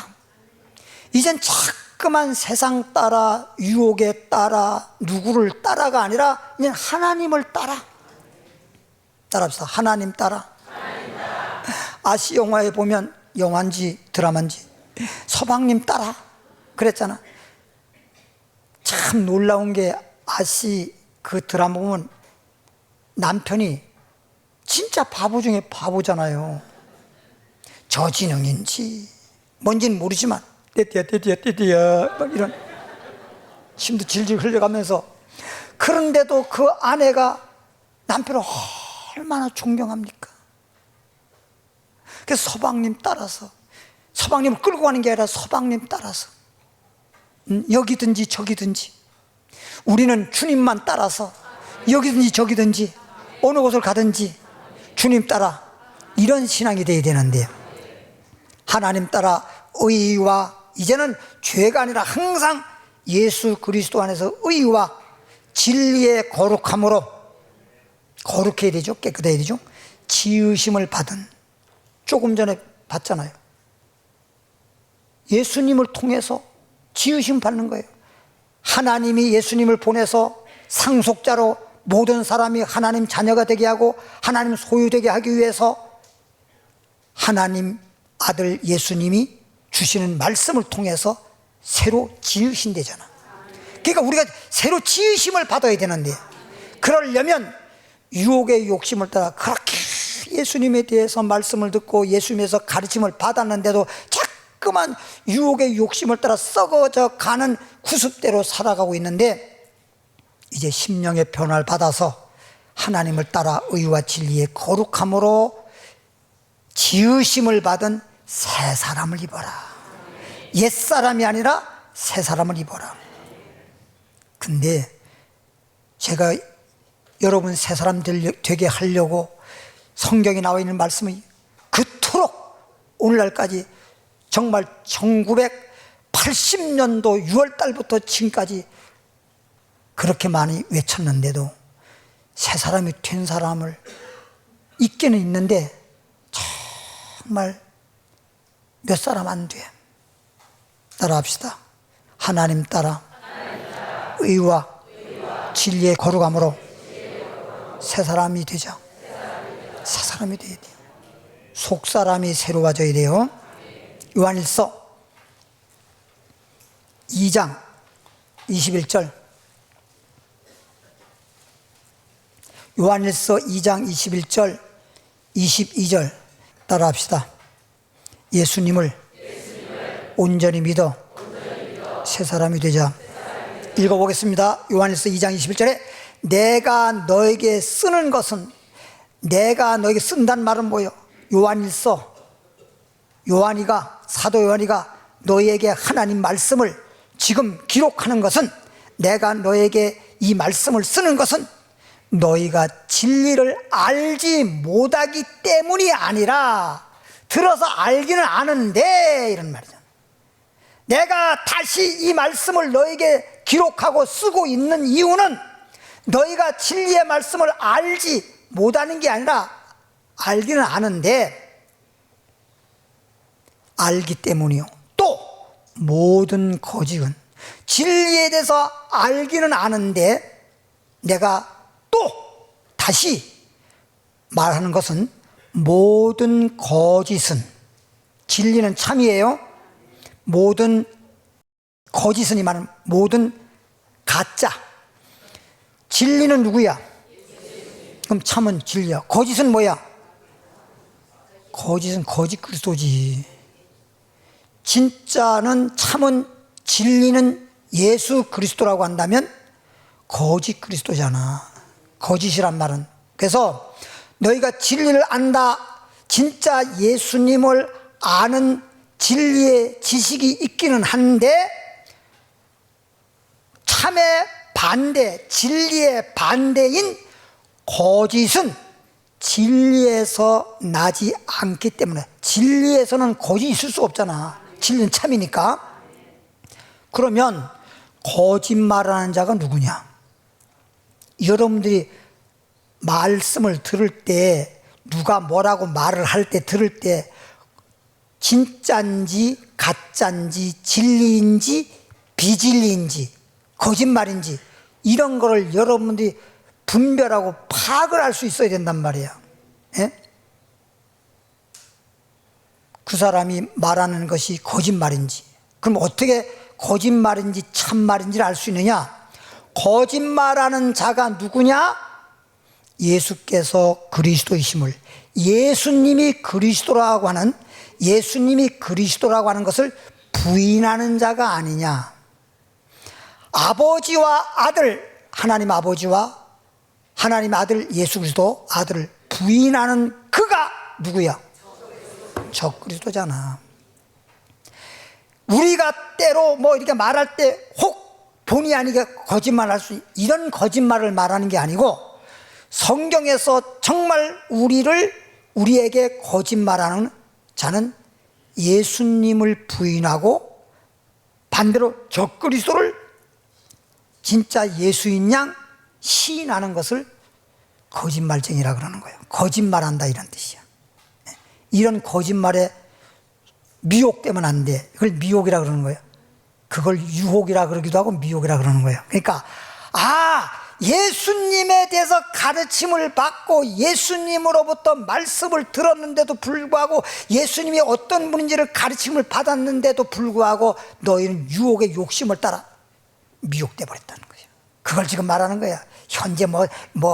이젠 자꾸만 세상 따라, 유혹에 따라, 누구를 따라가 아니라 이제 하나님을 따라합시다. 하나님 따라. 아시 영화에 보면, 영화인지 드라마인지, 서방님 따라 그랬잖아. 참 놀라운 게, 아시 그 드라마 보면 남편이 진짜 바보 중에 바보잖아요. 저지능인지 뭔지는 모르지만 떼띠야 막 이런 힘도 질질 흘려가면서, 그런데도 그 아내가 남편을 얼마나 존경합니까? 그래서 서방님 따라서, 서방님을 끌고 가는 게 아니라 서방님 따라서, 여기든지 저기든지 우리는 주님만 따라서 여기든지 저기든지 어느 곳을 가든지 주님 따라, 이런 신앙이 되어야 되는데요. 하나님 따라 의와, 이제는 죄가 아니라 항상 예수 그리스도 안에서 의와 진리의 거룩함으로, 거룩해야 되죠. 깨끗해야 되죠. 지으심을 받은, 조금 전에 봤잖아요. 예수님을 통해서 지으심 받는 거예요. 하나님이 예수님을 보내서 상속자로 모든 사람이 하나님 자녀가 되게 하고 하나님 소유되게 하기 위해서 하나님 아들 예수님이 주시는 말씀을 통해서 새로 지으신대잖아. 그러니까 우리가 새로 지으심을 받아야 되는데, 그러려면 유혹의 욕심을 따라 그렇게 예수님에 대해서 말씀을 듣고 예수님에서 가르침을 받았는데도 자꾸만 유혹의 욕심을 따라 썩어져 가는 구습대로 살아가고 있는데, 이제 심령의 변화를 받아서 하나님을 따라 의와 진리의 거룩함으로 지으심을 받은 새 사람을 입어라. 옛 사람이 아니라 새 사람을 입어라. 근데 제가 여러분 새 사람 되게 하려고 성경에 나와 있는 말씀이 그토록 오늘날까지, 정말 1980년도 6월 달부터 지금까지 그렇게 많이 외쳤는데도 새 사람이 된 사람을 있기는 있는데 정말 몇 사람 안 돼. 따라합시다. 하나님 따라 의와 진리의 거룩함으로 새 사람이 되자. 새 사람이 돼야 돼요. 속 사람이 새로워져야 돼요. 요한일서 2장 21절, 요한일서 2장 21절 22절 따라합시다. 예수님을 온전히 믿어 새 사람이 되자. 읽어보겠습니다. 요한일서 2장 21절에 내가 너에게 쓰는 것은, 내가 너에게 쓴다는 말은 뭐예요? 요한일서, 사도 요한이가 너에게 하나님 말씀을 지금 기록하는 것은, 내가 너에게 이 말씀을 쓰는 것은 너희가 진리를 알지 못하기 때문이 아니라, 들어서 알기는 아는데, 이런 말이죠. 내가 다시 이 말씀을 너에게 기록하고 쓰고 있는 이유는 너희가 진리의 말씀을 알지 못하는 게 아니라 알기는 아는데, 알기 때문이요. 또 모든 거짓은, 진리에 대해서 알기는 아는데 내가 또 다시 말하는 것은, 모든 거짓은, 진리는 참이에요. 모든 거짓은 이만은 모든 가짜. 진리는 누구야? 그럼 참은 진리야. 거짓은 뭐야? 거짓은 거짓 그리스도지. 진짜는 참은 진리는 예수 그리스도라고 한다면 거짓 그리스도잖아. 거짓이란 말은. 그래서 너희가 진리를 안다, 진짜 예수님을 아는 진리의 지식이 있기는 한데 참의 반대, 진리의 반대인 거짓은 진리에서 나지 않기 때문에, 진리에서는 거짓이 있을 수 없잖아. 진리는 참이니까. 그러면 거짓말하는 자가 누구냐? 여러분들이 말씀을 들을 때, 누가 뭐라고 말을 할 때 들을 때 진짜인지 가짜인지 진리인지 비진리인지 거짓말인지 이런 거를 여러분들이 분별하고 파악을 할 수 있어야 된단 말이야. 예? 그 사람이 말하는 것이 거짓말인지, 그럼 어떻게 거짓말인지 참말인지를 알 수 있느냐? 거짓말하는 자가 누구냐? 예수께서 그리스도이심을, 예수님이 그리스도라고 하는 것을 부인하는 자가 아니냐. 아버지와 아들, 하나님 아버지와 하나님 아들 예수 그리스도 아들을 부인하는 그가 누구야? 저 그리스도잖아. 우리가 때로 뭐 이렇게 말할 때 혹 본의 아니게 거짓말할 수, 이런 거짓말을 말하는 게 아니고, 성경에서 정말 우리에게 거짓말하는 자는 예수님을 부인하고 반대로 적그리스도를 진짜 예수인 양 시인하는 것을 거짓말쟁이라 그러는 거예요. 거짓말한다 이런 뜻이야. 이런 거짓말에 미혹되면 안 돼. 그걸 미혹이라 그러는 거예요. 그걸 유혹이라 그러기도 하고 미혹이라 그러는 거예요. 그러니까 예수님에 대해서 가르침을 받고 예수님으로부터 말씀을 들었는데도 불구하고, 예수님이 어떤 분인지를 가르침을 받았는데도 불구하고 너희는 유혹의 욕심을 따라 미혹돼 버렸다는 거예요. 그걸 지금 말하는 거야. 현재 뭐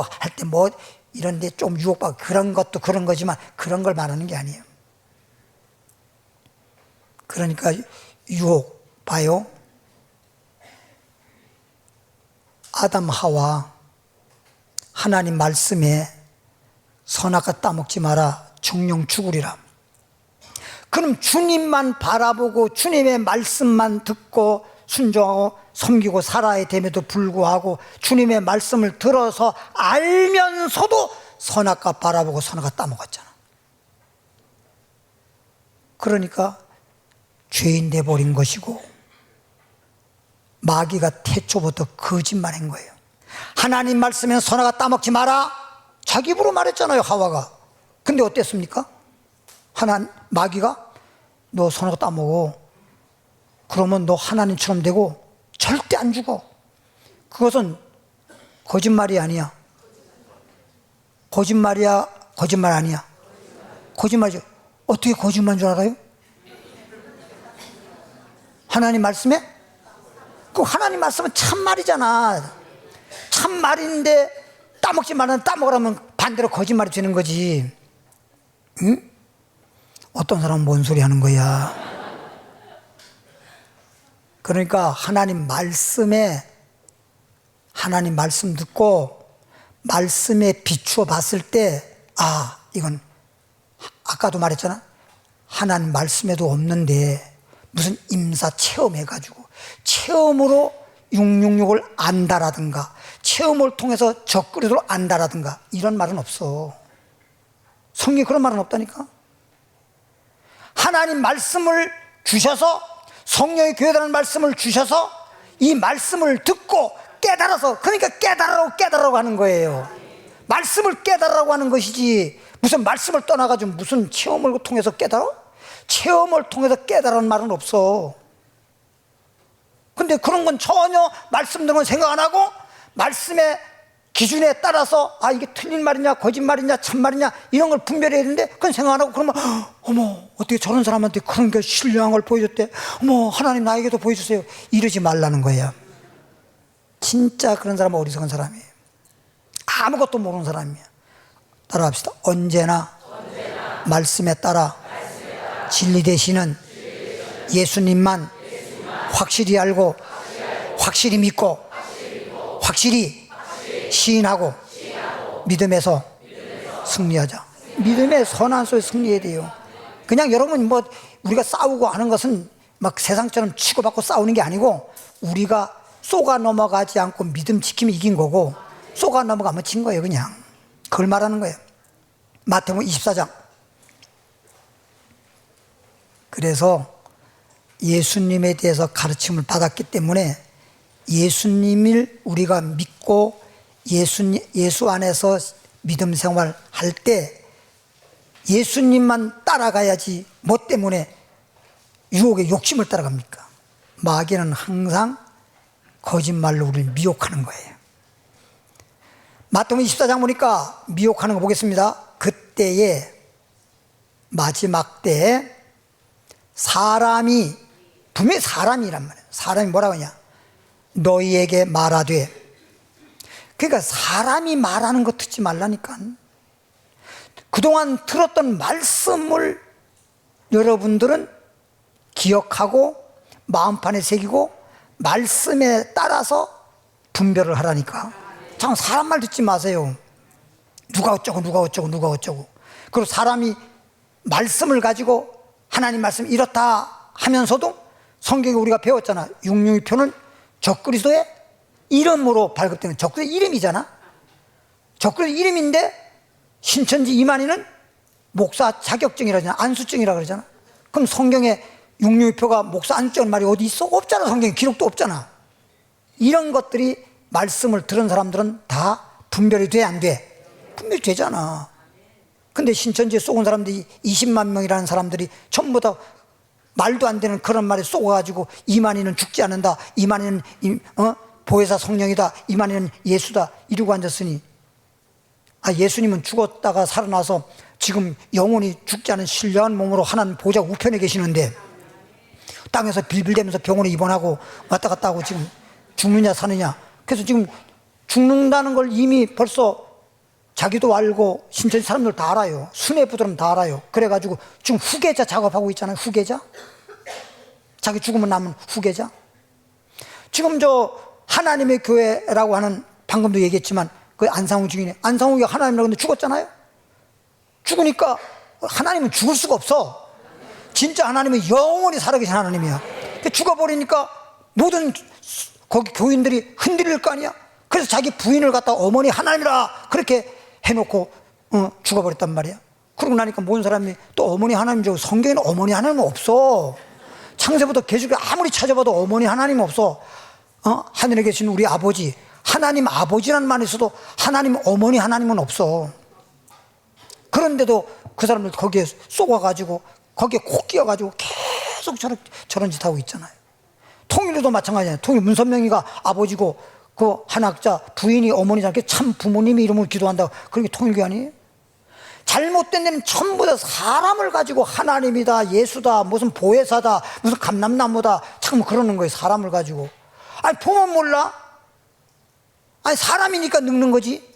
할 때 뭐 이런데 좀 유혹받고 그런 것도 그런 거지만 그런 걸 말하는 게 아니에요. 그러니까 유혹 봐요. 아담 하와 하나님 말씀에 선악과 따먹지 마라, 정령 죽으리라. 그럼 주님만 바라보고 주님의 말씀만 듣고 순종하고 섬기고 살아야 됨에도 불구하고 주님의 말씀을 들어서 알면서도 선악과 바라보고 선악과 따먹었잖아. 그러니까 죄인 돼버린 것이고, 마귀가 태초부터 거짓말한 거예요. 하나님 말씀에는 선악과 따먹지 마라, 자기 입으로 말했잖아요, 하와가. 근데 어땠습니까? 마귀가 너 선악과 따먹어, 그러면 너 하나님처럼 되고 절대 안 죽어. 그것은 거짓말이 아니야. 거짓말이야, 거짓말 아니야? 거짓말이죠. 어떻게 거짓말인 줄 알아요? 하나님 말씀에? 그 하나님 말씀은 참말이잖아. 참말인데 따먹지 말라는, 따먹으라면 반대로 거짓말이 되는 거지. 응? 어떤 사람은 뭔 소리 하는 거야. 그러니까 하나님 말씀 듣고 말씀에 비추어 봤을 때, 이건 아까도 말했잖아. 하나님 말씀에도 없는데 무슨 임사 체험해가지고 체험으로 666을 안다라든가 체험을 통해서 적그리스도를 안다라든가 이런 말은 없어. 성경에 그런 말은 없다니까. 하나님 말씀을 주셔서, 성령의 교회라는 말씀을 주셔서 이 말씀을 듣고 깨달아서, 그러니까 깨달으라고 하는 거예요. 말씀을 깨달으라고 하는 것이지, 무슨 말씀을 떠나가지고 무슨 체험을 통해서 깨달아? 체험을 통해서 깨달은 말은 없어. 근데 그런 건 전혀 말씀 들으면 생각 안 하고 말씀에 기준에 따라서 이게 틀린 말이냐 거짓말이냐 참말이냐 이런 걸 분별해야 되는데 그건 생각 안 하고 그러면 어머 어떻게 저런 사람한테 그런 게 신령한 걸 보여줬대, 어머 하나님 나에게도 보여주세요, 이러지 말라는 거예요. 진짜 그런 사람은 어리석은 사람이에요. 아무것도 모르는 사람이에요. 따라합시다. 언제나 말씀에 따라 진리 되시는 예수님만 확실히 알고 확실히 믿고 확실히 시인하고 믿음에서 승리하자. 믿음의 선한 소에 승리해야 돼요. 그냥 여러분 뭐 우리가 싸우고 하는 것은 막 세상처럼 치고받고 싸우는 게 아니고, 우리가 쏘가 넘어가지 않고 믿음 지키면 이긴 거고, 쏘가 넘어가면 진 거예요. 그냥 그걸 말하는 거예요. 마태복음 24장. 그래서 예수님에 대해서 가르침을 받았기 때문에 예수님을 우리가 믿고 예수 안에서 믿음 생활 할 때 예수님만 따라가야지 뭐 때문에 유혹의 욕심을 따라갑니까? 마귀는 항상 거짓말로 우리를 미혹하는 거예요. 마태복음 24장 보니까 미혹하는 거 보겠습니다. 그때에 마지막 때에 사람이, 분명히 사람이란 말이에요. 사람이 뭐라고 하냐, 너희에게 말하되. 그러니까 사람이 말하는 거 듣지 말라니까. 그동안 들었던 말씀을 여러분들은 기억하고 마음판에 새기고 말씀에 따라서 분별을 하라니까. 참 사람 말 듣지 마세요. 누가 어쩌고 누가 어쩌고 누가 어쩌고. 그리고 사람이 말씀을 가지고 하나님 말씀 이렇다 하면서도 성경에 우리가 배웠잖아. 662표는 적그리스도의 이름으로 발급되는, 적그리스도의 이름이잖아. 적그리스도의 이름인데 신천지 이만희는 목사 자격증이라 그러잖아. 안수증이라 그러잖아. 그럼 성경에 662표가 목사 안수증 말이 어디 있어? 없잖아. 성경에 기록도 없잖아. 이런 것들이 말씀을 들은 사람들은 다 분별이 돼, 안 돼? 분별이 되잖아. 근데 신천지에 쏘은 사람들이 20만 명이라는 사람들이 전부 다 말도 안 되는 그런 말에 쏘아가지고 이만희는 죽지 않는다, 이만희는 보혜사 성령이다, 이만희는 예수다 이러고 앉았으니, 예수님은 죽었다가 살아나서 지금 영원히 죽지 않은 신령한 몸으로 하나님 보좌 우편에 계시는데 땅에서 빌빌대면서 병원에 입원하고 왔다 갔다 하고 지금 죽느냐 사느냐. 그래서 지금 죽는다는 걸 이미 벌써 자기도 알고 신천지 사람들 다 알아요. 수뇌부들은 다 알아요. 그래가지고 지금 후계자 작업하고 있잖아요. 후계자. 자기 죽으면 남은 후계자. 지금 저 하나님의 교회라고 하는, 방금도 얘기했지만 그 안상욱 증인이, 안상욱이 하나님이라고 했는데 죽었잖아요. 죽으니까 하나님은 죽을 수가 없어. 진짜 하나님은 영원히 살아계신 하나님이야. 죽어버리니까 모든 거기 교인들이 흔들릴 거 아니야. 그래서 자기 부인을 갖다 어머니 하나님이라 그렇게 해놓고 죽어버렸단 말이야. 그러고 나니까 모든 사람이 또 어머니 하나님 줄, 성경에는 어머니 하나님은 없어. 창세부터 계시록 아무리 찾아봐도 어머니 하나님 없어. 하늘에 계신 우리 아버지, 하나님 아버지라는 말이 있어도 하나님 어머니 하나님은 없어. 그런데도 그 사람들 거기에 쏘아가지고 거기에 콕 끼어가지고 계속 저런 짓 하고 있잖아요. 통일교도 마찬가지잖아요. 통일 문선명이가 아버지고 그 한학자 부인이 어머니잖아요. 참 부모님이 이름을 기도한다고. 그런 게 통일교 아니에요? 잘못된 데는 전부 다 사람을 가지고 하나님이다, 예수다, 무슨 보혜사다, 무슨 감람나무다, 참 그러는 거예요. 사람을 가지고. 보면 몰라? 사람이니까 늙는 거지.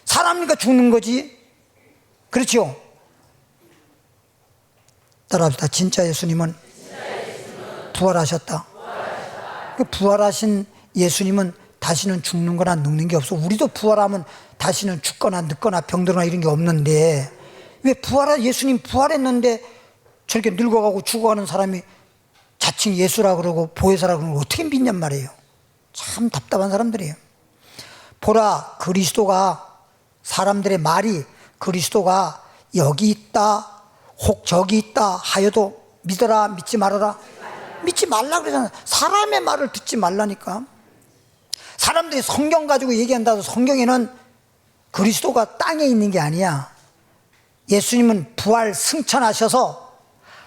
사람이니까 죽는 거지. 그렇죠? 따라합시다. 진짜 예수님은 부활하셨다. 부활하신 예수님은 다시는 죽는 거나 늙는 게 없어. 우리도 부활하면 다시는 죽거나 늙거나 병들거나 이런 게 없는데, 왜 예수님 부활했는데 저렇게 늙어가고 죽어가는 사람이 자칭 예수라 그러고 보혜사라 그러고 어떻게 믿냔 말이에요. 참 답답한 사람들이에요. 보라, 그리스도가, 사람들의 말이 그리스도가 여기 있다 혹 저기 있다 하여도 믿어라, 믿지 말아라. 믿지 말라 그러잖아. 사람의 말을 듣지 말라니까. 사람들이 성경 가지고 얘기한다고 성경에는 그리스도가 땅에 있는 게 아니야. 예수님은 부활 승천하셔서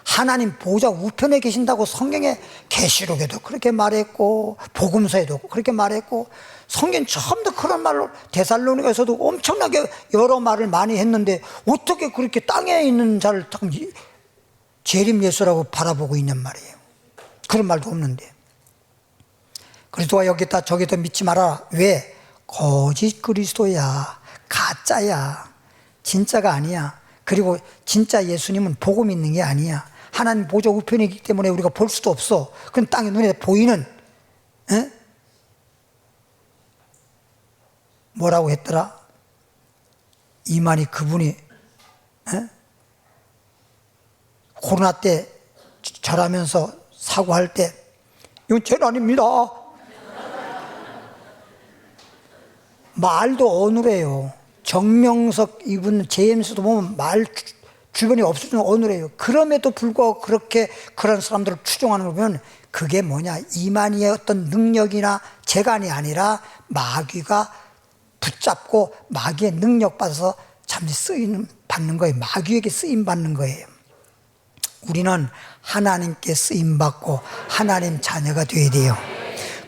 하나님 보좌 우편에 계신다고 성경에 계시록에도 그렇게 말했고 복음서에도 그렇게 말했고 성경 처음부터 그런 말로 데살로니가에서도 엄청나게 여러 말을 많이 했는데 어떻게 그렇게 땅에 있는 자를 재림 예수라고 바라보고 있냔 말이에요. 그런 말도 없는데. 그리스도가 여기다 저기다 믿지 마라. 왜? 거짓 그리스도야, 가짜야, 진짜가 아니야. 그리고 진짜 예수님은 복음 있는 게 아니야. 하나님 보좌 우편이기 때문에 우리가 볼 수도 없어. 그럼 땅에 눈에 보이는 뭐라고 했더라? 이만희 그분이 코로나 때 절하면서 사고할 때 이건 죄 아닙니다. 말도 어눌해요. 정명석 이분 제임스도 보면 말 주변에 없어지는 어눌해요. 그럼에도 불구하고 그렇게 그런 사람들을 추종하는 걸 보면 그게 뭐냐, 이만희의 어떤 능력이나 재간이 아니라 마귀가 붙잡고 마귀의 능력 받아서 잠시 쓰임 받는 거예요. 마귀에게 쓰임 받는 거예요. 우리는 하나님께 쓰임 받고 하나님 자녀가 되어야 돼요.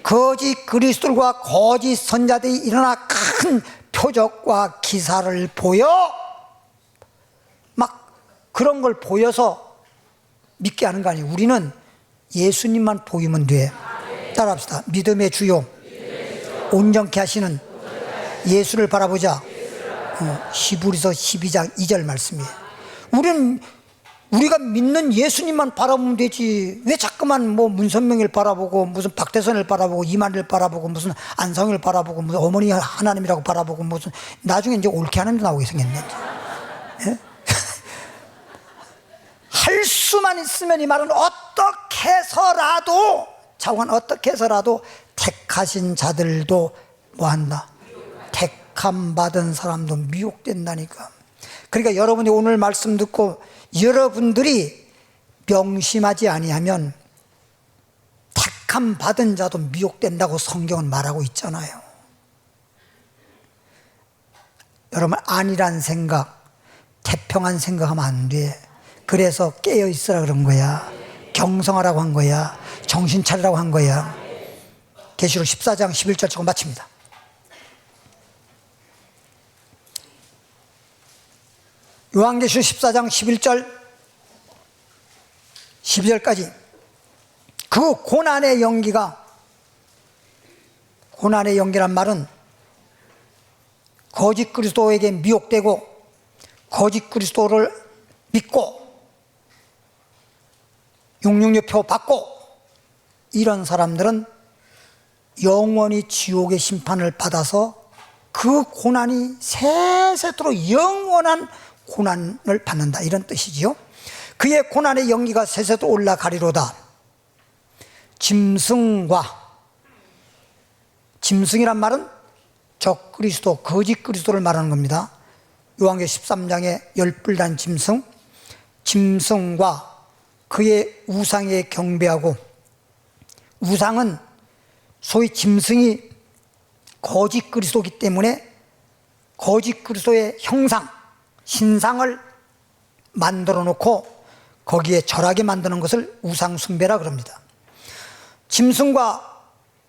거짓 그리스도들과 거짓 선자들이 일어나 큰 표적과 기사를 보여 막 그런 걸 보여서 믿게 하는 거 아니에요. 우리는 예수님만 보이면 돼. 따라합시다. 믿음의 주요 온전케 하시는 예수를 바라보자. 히브리서 12장 2절 말씀이에요. 우리가 믿는 예수님만 바라보면 되지. 왜 자꾸만 뭐 문선명을 바라보고 무슨 박대선을 바라보고 이만희를 바라보고 무슨 안성을 바라보고 무슨 어머니 하나님이라고 바라보고 무슨 나중에 이제 옳게 하는 데 나오게 생겼네. 예? 할 수만 있으면 이 말은 어떻게 해서라도 자관 어떻게 해서라도 택하신 자들도 뭐한다? 택함 받은 사람도 미혹된다니까. 그러니까 여러분이 오늘 말씀 듣고 여러분들이 명심하지 아니하면 택함 받은 자도 미혹된다고 성경은 말하고 있잖아요. 여러분 안일한 생각, 태평한 생각하면 안 돼. 그래서 깨어 있으라 그런 거야. 경성하라고 한 거야. 정신 차리라고 한 거야. 계시록 14장 11절 조금 마칩니다. 요한계시록 14장 11절 12절까지 그 고난의 연기가, 고난의 연기란 말은 거짓 그리스도에게 미혹되고 거짓 그리스도를 믿고 666표 받고 이런 사람들은 영원히 지옥의 심판을 받아서 그 고난이 세세토록 영원한 고난을 받는다, 이런 뜻이지요. 그의 고난의 연기가 세세토록 올라가리로다. 짐승이란 말은 적 그리스도, 거짓 그리스도를 말하는 겁니다. 요한계시록 13장에 열불난 짐승과 그의 우상에 경배하고, 우상은 소위 짐승이 거짓 그리스도이기 때문에 거짓 그리스도의 형상, 신상을 만들어 놓고 거기에 절하게 만드는 것을 우상 숭배라 그럽니다. 짐승과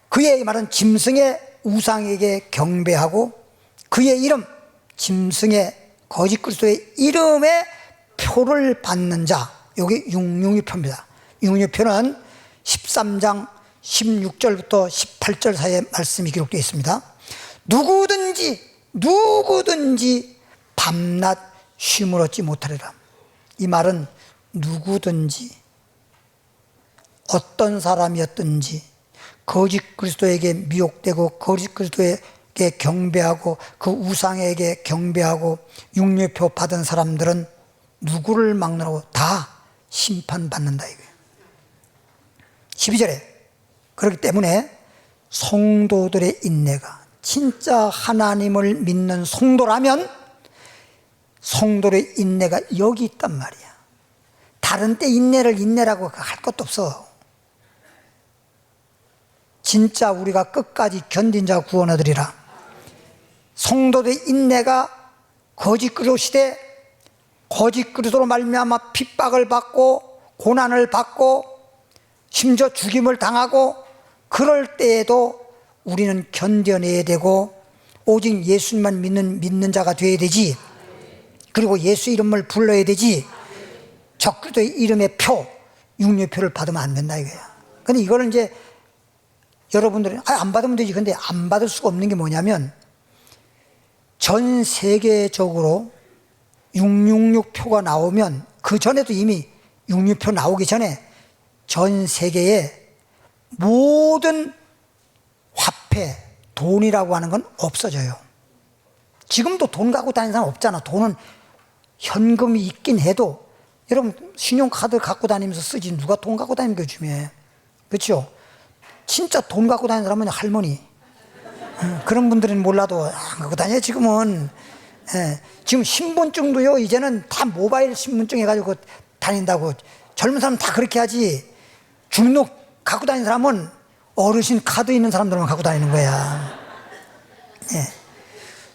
그의 말은 짐승의 우상에게 경배하고 그의 이름, 짐승의 거짓 그리스도의 이름에 표를 받는 자, 여기 662표입니다. 662표는 13장 16절부터 18절 사이에 말씀이 기록되어 있습니다. 누구든지 밤낮 쉼을 얻지 못하리라. 이 말은 누구든지 어떤 사람이었든지 거짓 그리스도에게 미혹되고 거짓 그리스도에게 경배하고 그 우상에게 경배하고 666표 받은 사람들은 누구를 막론하고 다 심판받는다 이거예요. 12절에 그렇기 때문에 성도들의 인내가, 진짜 하나님을 믿는 성도라면 성도의 인내가 여기 있단 말이야. 다른 때 인내라고 할 것도 없어. 진짜 우리가 끝까지 견딘 자 구원 얻으리라. 성도들의 인내가 거짓 그리스도 시대, 거짓 그리스도로 말미암아 핍박을 받고 고난을 받고 심지어 죽임을 당하고 그럴 때에도 우리는 견뎌내야 되고 오직 예수님만 믿는 자가 되어야 되지. 그리고 예수 이름을 불러야 되지. 적그리스도의 이름의 표, 육류표를 받으면 안 된다 이거야. 근데 이거는 이제 여러분들은 안 받으면 되지. 근데 안 받을 수가 없는 게 뭐냐면 전 세계적으로 666표가 나오면 그 전에도 이미 666표 나오기 전에 전 세계에 모든 화폐, 돈이라고 하는 건 없어져요. 지금도 돈 갖고 다니는 사람 없잖아. 돈은 현금이 있긴 해도 여러분 신용카드 갖고 다니면서 쓰지 누가 돈 갖고 다니는 게 요즘에. 그렇죠? 진짜 돈 갖고 다니는 사람은 할머니. 그런 분들은 몰라도 안 갖고 다녀요 지금은. 지금 신분증도요 이제는 다 모바일 신분증 해가지고 다닌다고. 젊은 사람은 다 그렇게 하지. 주민등록 갖고 다니는 사람은 어르신 카드 있는 사람들만 갖고 다니는 거야.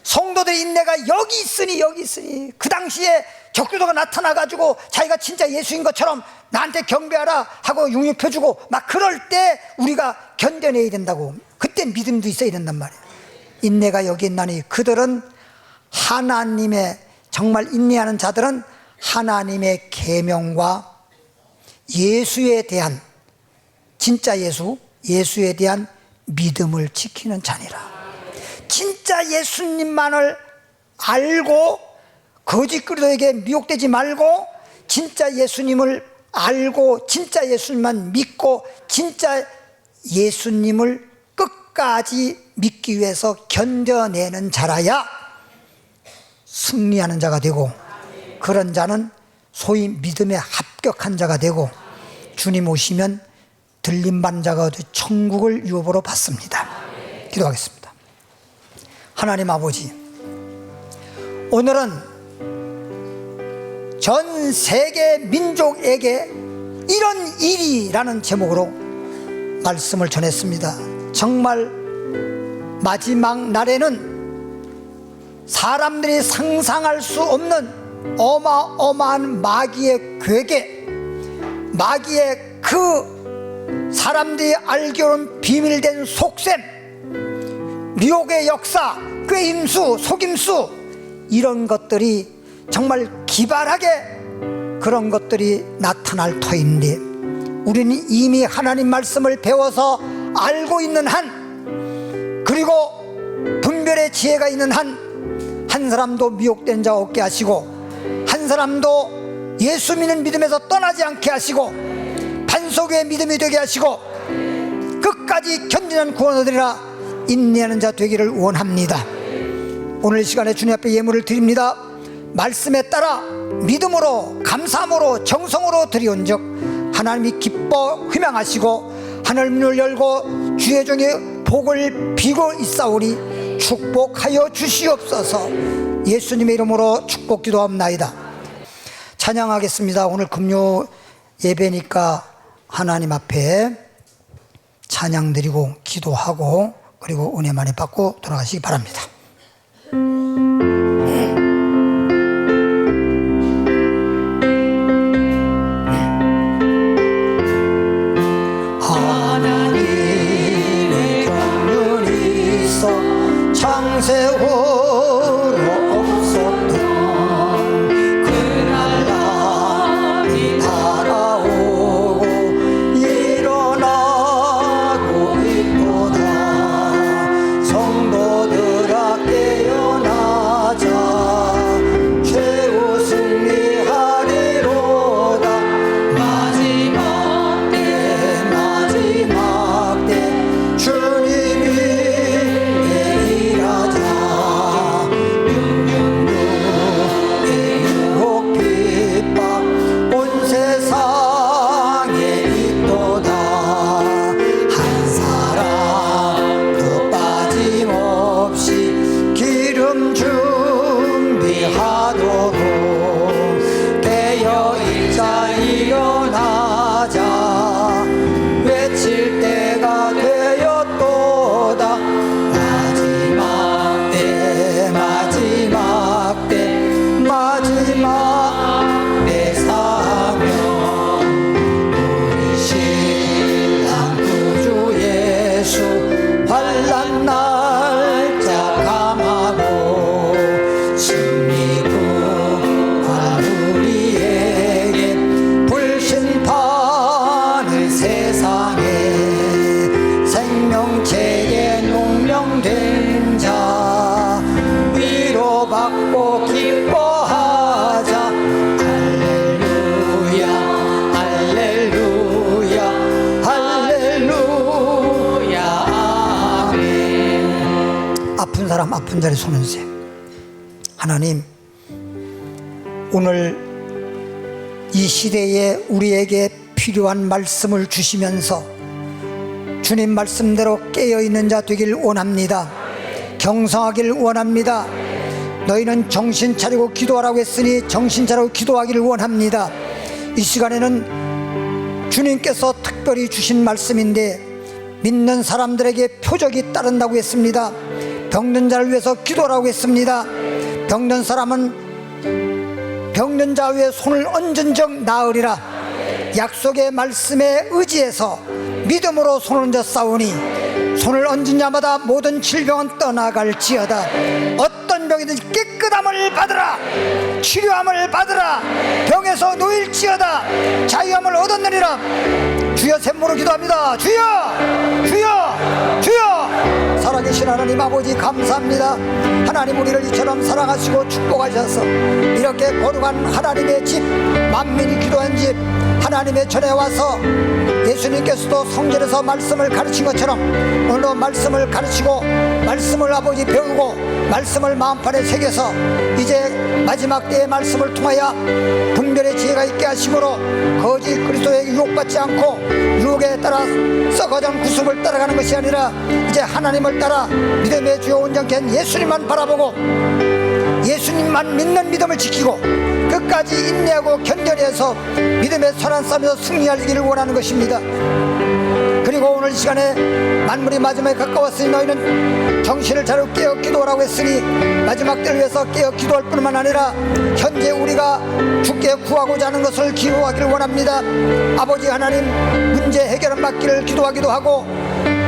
성도들의 인내가 여기 있으니 그 당시에 적그리스도가 나타나가지고 자기가 진짜 예수인 것처럼 나한테 경배하라 하고 육류표 주고 막 그럴 때 우리가 견뎌내야 된다고. 그때 믿음도 있어야 된단 말이야. 인내가 여기 있나니 그들은 하나님의 정말 인내하는 자들은 하나님의 계명과 예수에 대한 진짜 예수에 대한 믿음을 지키는 자니라. 진짜 예수님만을 알고 거짓 그리스도에게 미혹되지 말고 진짜 예수님을 알고 진짜 예수님만 믿고 진짜 예수님을 끝까지 믿기 위해서 견뎌내는 자라야 승리하는 자가 되고 그런 자는 소위 믿음에 합격한 자가 되고 주님 오시면 들림받는 자가 되어 천국을 유업으로 받습니다. 기도하겠습니다. 하나님 아버지, 오늘은 전 세계 민족에게 이런 일이라는 제목으로 말씀을 전했습니다. 정말 마지막 날에는 사람들이 상상할 수 없는 어마어마한 마귀의 괴계, 마귀의 그 사람들이 알기로는 비밀된 속셈, 미혹의 역사, 꾀임수, 속임수 이런 것들이 정말 기발하게 그런 것들이 나타날 터인데 우리는 이미 하나님 말씀을 배워서 알고 있는 한 그리고 분별의 지혜가 있는 한 사람도 미혹된 자 없게 하시고 한 사람도 예수 믿는 믿음에서 떠나지 않게 하시고 반석의 믿음이 되게 하시고 끝까지 견디는 구원 얻으리라 인내하는 자 되기를 원합니다. 오늘 시간에 주님 앞에 예물을 드립니다. 말씀에 따라 믿음으로 감사함으로 정성으로 드리온즉 하나님이 기뻐 희망하시고 하늘 문을 열고 주의 종의 복을 비고 있사오니 축복하여 주시옵소서. 예수님의 이름으로 축복 기도합나이다. 찬양하겠습니다. 오늘 금요 예배니까 하나님 앞에 찬양 드리고 기도하고 그리고 은혜 많이 받고 돌아가시기 바랍니다. 하나님의 경륜이 있어 창세후로 없었던 그날 날이 다가오고 일어나고 있도다. 성도들아 깨어나자 최후 승리하리로다. 마지막 때 주님이 일하자. 시간 날짜 감하고 승리구한 우리에게 불심판을 세상에 생명체에 농명된 자 위로받고 기뻐하자. 할렐루야 할렐루야 할렐루야 아멘. 아픈 사람 아픈 자리 손을 세. 하나님, 오늘 이 시대에 우리에게 필요한 말씀을 주시면서 주님 말씀대로 깨어있는 자 되길 원합니다. 경성하길 원합니다. 너희는 정신 차리고 기도하라고 했으니 정신 차리고 기도하기를 원합니다. 이 시간에는 주님께서 특별히 주신 말씀인데 믿는 사람들에게 표적이 따른다고 했습니다. 병든 자를 위해서 기도하라고 했습니다. 병든 사람은 병든 자 위에 손을 얹은 적 나으리라. 약속의 말씀에 의지해서 믿음으로 손을 얹어 싸우니 손을 얹은 자마다 모든 질병은 떠나갈지어다. 어떤 병이든지 깨끗함을 받으라. 치료함을 받으라. 병에서 놓일지어다. 자유함을 얻었느니라. 주여 샘물로 기도합니다. 주여 주여 주여. 살아계신 하나님 아버지 감사합니다. 하나님, 우리를 이처럼 사랑하시고 축복하셔서 이렇게 거룩한 하나님의 집, 만민이 기도한 집 하나님의 전에 와서 예수님께서도 성전에서 말씀을 가르친 것처럼 오늘도 말씀을 가르치고 말씀을 아버지 배우고 말씀을 마음판에 새겨서 이제 마지막 때의 말씀을 통하여 분별의 지혜가 있게 하심으로 거짓 그리스도에게 유혹받지 않고 유혹에 따라 썩어진 구습을 따라가는 것이 아니라 이제 하나님을 따라 믿음의 주요 온전케 한 예수님만 바라보고 예수님만 믿는 믿음을 지키고 끝까지 인내하고 견뎌내서 믿음의 선한 싸움에서 승리하기를 원하는 것입니다. 그리고 오늘 이 시간에 만물이 마지막에 가까웠으니 너희는 정신을 차리고 깨어 기도하라고 했으니 마지막 때를 위해서 깨어 기도할 뿐만 아니라 현재 우리가 주께 구하고자 하는 것을 기도하기를 원합니다. 아버지 하나님, 문제 해결을 맡기를 기도하기도 하고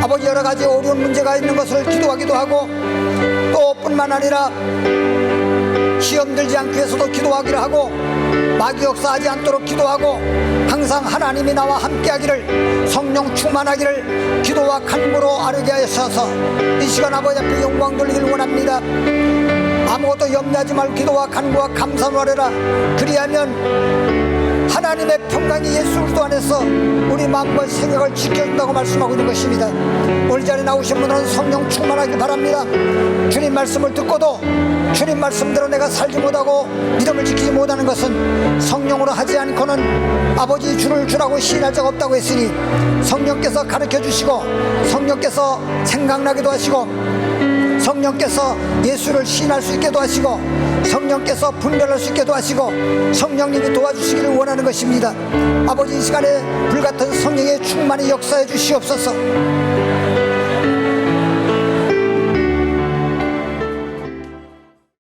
아버지 여러 가지 어려운 문제가 있는 것을 기도하기도 하고 또 뿐만 아니라 시험 들지 않기 위해서도 기도하기를 하고 마귀 역사하지 않도록 기도하고 항상 하나님이 나와 함께하기를 성령 충만하기를 기도와 간구로 아뢰게 하셔서 이 시간 아버지 앞에 영광 돌리기를 원합니다. 아무것도 염려하지 말고 기도와 간구와 감사로 하래라. 그리하면 하나님의 평강이 예수 그리스도 안에서 우리 마음과 생각을 지켜준다고 말씀하고 있는 것입니다. 오늘 자리에 나오신 분들은 성령 충만하기 바랍니다. 주님 말씀을 듣고도 주님 말씀대로 내가 살지 못하고 믿음을 지키지 못하는 것은 성령으로 하지 않고는 아버지 주를 주라고 시인할 자가 없다고 했으니 성령께서 가르쳐 주시고 성령께서 생각나기도 하시고 성령께서 예수를 시인할 수 있게도 하시고 성령께서 분별할 수 있게도 하시고 성령님이 도와주시기를 원하는 것입니다. 아버지, 이 시간에 불같은 성령의 충만히 역사해 주시옵소서.